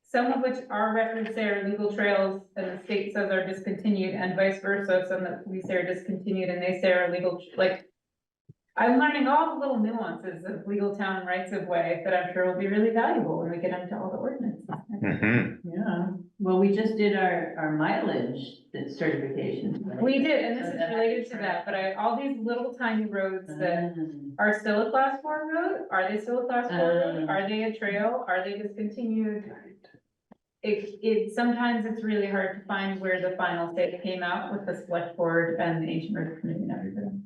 some of which our records say are legal trails and the state says are discontinued, and vice versa. Some that we say are discontinued and they say are legal, I'm learning all the little nuances of legal town rights of way that I'm sure will be really valuable when we get into all the ordinances. Mm-hmm. Yeah, well, we just did our mileage certification. right? We did, and this So is that- related to that, but all these little tiny roads that are still a class 4 road, are they still a class 4 road? Are they a trail? Are they discontinued? Sometimes it's really hard to find where the final state came out with the select board and the ancient road committee and everything.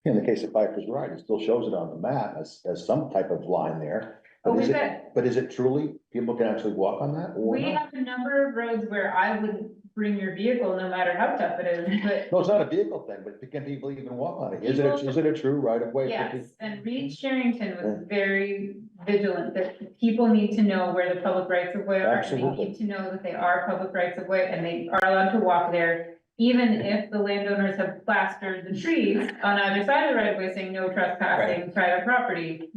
In the case of Piper's Ride, it still shows it on the map as some type of line there. Oh, But is we've it, but is it truly, people can actually walk on that or We not? have a number of roads where I wouldn't bring your vehicle no matter how tough it is, but No, it's not a vehicle thing, but can people even walk on it? Is it a true right of way? for yes, people? and Reed Sherrington was very vigilant that people need to know where the public rights of way are. And they Absolutely. need to know that they are public rights of way and they are allowed to walk there, even if the landowners have plastered the trees on either side of the right of way saying no trespassing private property.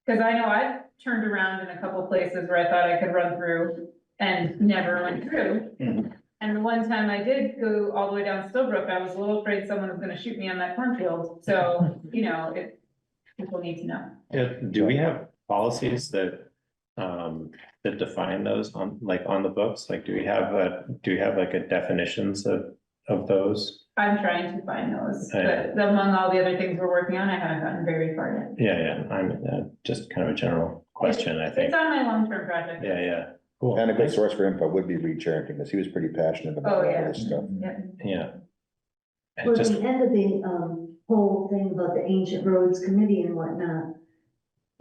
Cause I know I've turned around in a couple places where I thought I could run through and never went through. Mhm. And the one time I did go all the way down Stillbrook, I was a little afraid someone was gonna shoot me on that cornfield. So, people need to know. Yeah, do we have policies that define those on the books? Like, do we have like a definitions of those? I'm trying to find those, Yeah. but among all the other things we're working on, I haven't gotten very far yet. Yeah, I'm just kind of a general question, I think. It's on my long-term project. Yeah, cool. And a good source for info would be Reed Sherrington, because he was pretty passionate about Oh, all yeah. this stuff. Yeah. Yeah. And Well, just, the end of the, whole thing about the Ancient Roads Committee and whatnot,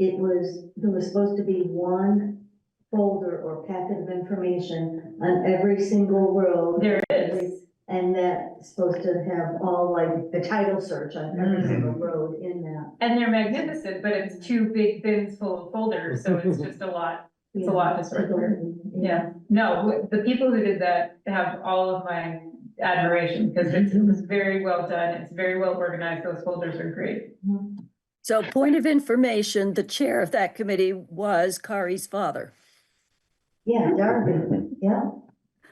there was supposed to be one folder or packet of information on every single road. There is. And that's supposed to have all like the title search on every single road in that. And they're magnificent, but it's two big bins full of folders, so it's just a lot. It's a lot to sort through. Yeah, no, the people who did that have all of my admiration, because it was very well done, it's very well organized, those folders are great. So point of information, the chair of that committee was Kari's father. Yeah, Darby, yeah.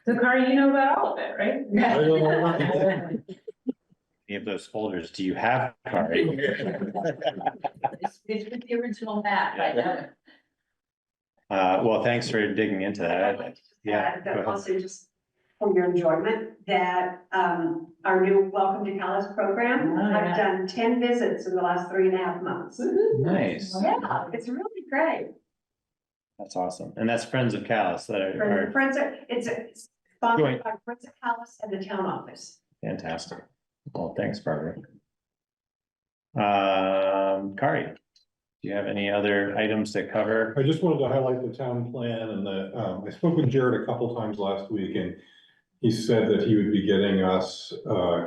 So Kari, you know about all of it, right? I don't know. Any of those folders, do you have, Kari? It's with the original map, I know. Well, thanks for digging into I'd that. like to just Yeah, add go that ahead. also just for your enjoyment, that, our new Welcome to Calais program, Oh, I've yeah. done 10 visits in the last 3.5 months. Nice. Yeah, it's really great. That's awesome. And that's Friends of Calais that are It's sponsored Joint. by Friends of Calais and the town office. fantastic. Well, thanks, Barbara. Kari, do you have any other items to cover? I just wanted to highlight the town plan and I spoke with Jared a couple times last week and he said that he would be getting us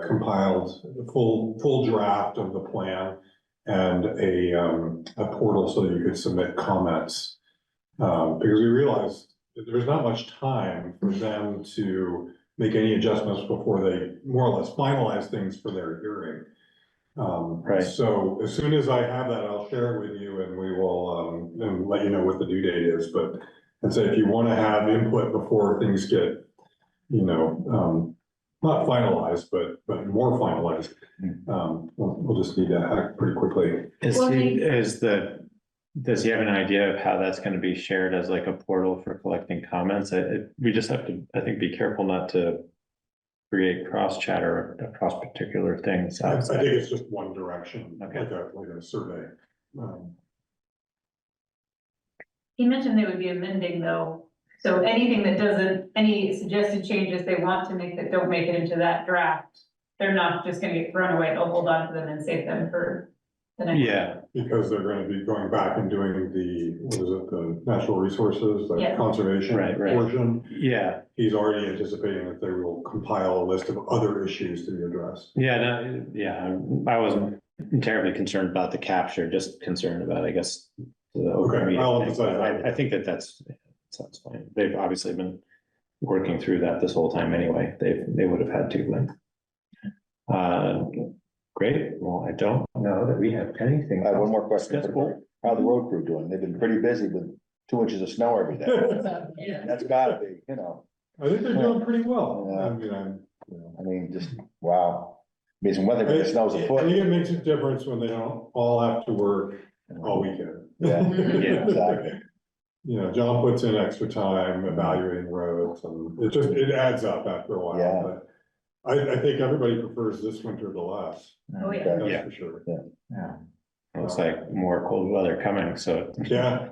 compiled the full draft of the plan and a portal so that you could submit comments. Because we realized that there's not much time for them to make any adjustments before they more or less finalize things for their hearing. Right. So as soon as I have that, I'll share it with you and we will, and let you know what the due date is, but I'd say if you want to have input before things get, not finalized, but more finalized, we'll just need to act pretty quickly. Does he have an idea of how that's gonna be shared as like a portal for collecting comments? We just have to, I think, be careful not to create cross chatter across particular things. I think it's just one direction, Okay. like a survey. He mentioned they would be amending though, so anything that doesn't, any suggested changes they want to make that don't make it into that draft, they're not just gonna get thrown away, they'll hold on to them and save them for the next. Yeah, Because they're gonna be going back and doing the natural resources, the Yeah. conservation Right. portion. yeah, He's already anticipating that they will compile a list of other issues to be addressed. I wasn't terribly concerned about the capture, just concerned about, I guess. The open Okay, meeting I'll thing. emphasize that. I think that's fine. They've obviously been working through that this whole time anyway. They would have had to, but. Great. Well, I don't know that we have anything. I have one more question. That's cool. How the road crew doing? They've been pretty busy with 2 inches of snow every day. That's gotta be, I think they're doing pretty well. Yeah. I mean, just, wow. Amazing weather, when it snows a I foot. think it makes a difference when they don't all have to work all weekend. Yeah, Yeah. exactly. John puts in extra time evaluating roads and it adds up after a while, Yeah. but I think everybody prefers this winter to last. Oh, yeah. That's Yeah. for sure. Looks like more cold weather coming, so. Yeah,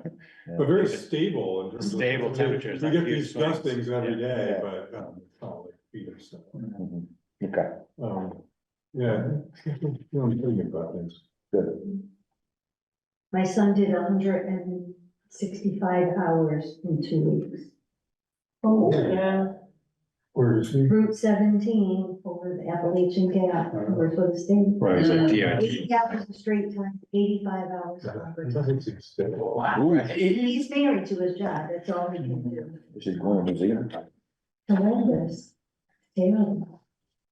but very stable in terms of. Stable temperatures, We not get huge these swings. gustings every day, Yeah. but, it's not like feet or so. Mhm. Okay, Yeah, I'm pretty good about things. good. My son did 165 hours in 2 weeks. Oh, yeah. Where is he? Route 17 over the Appalachian Gap, over for the state. Right, he's like, yeah. 80 hours of straight time, 85 hours of It overtime. doesn't seem stable. He's married to his job, that's all he can do. She's going to New Zealand. Horrendous, terrible.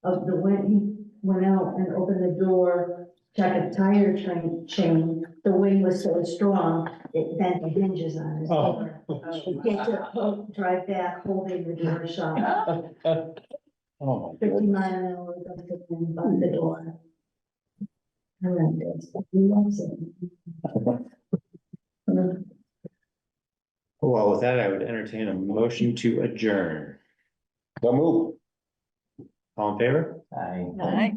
Of the when he went out and opened the door, check a tire chain, the wind was so strong, it bent the hinges on his door. He had to drive back holding the door shut, Oh, my 50 goodness. mile an hour, by the door. Horrendous, he loves it. Well, with that, I would entertain a motion to adjourn. So move. All in favor? I. All right.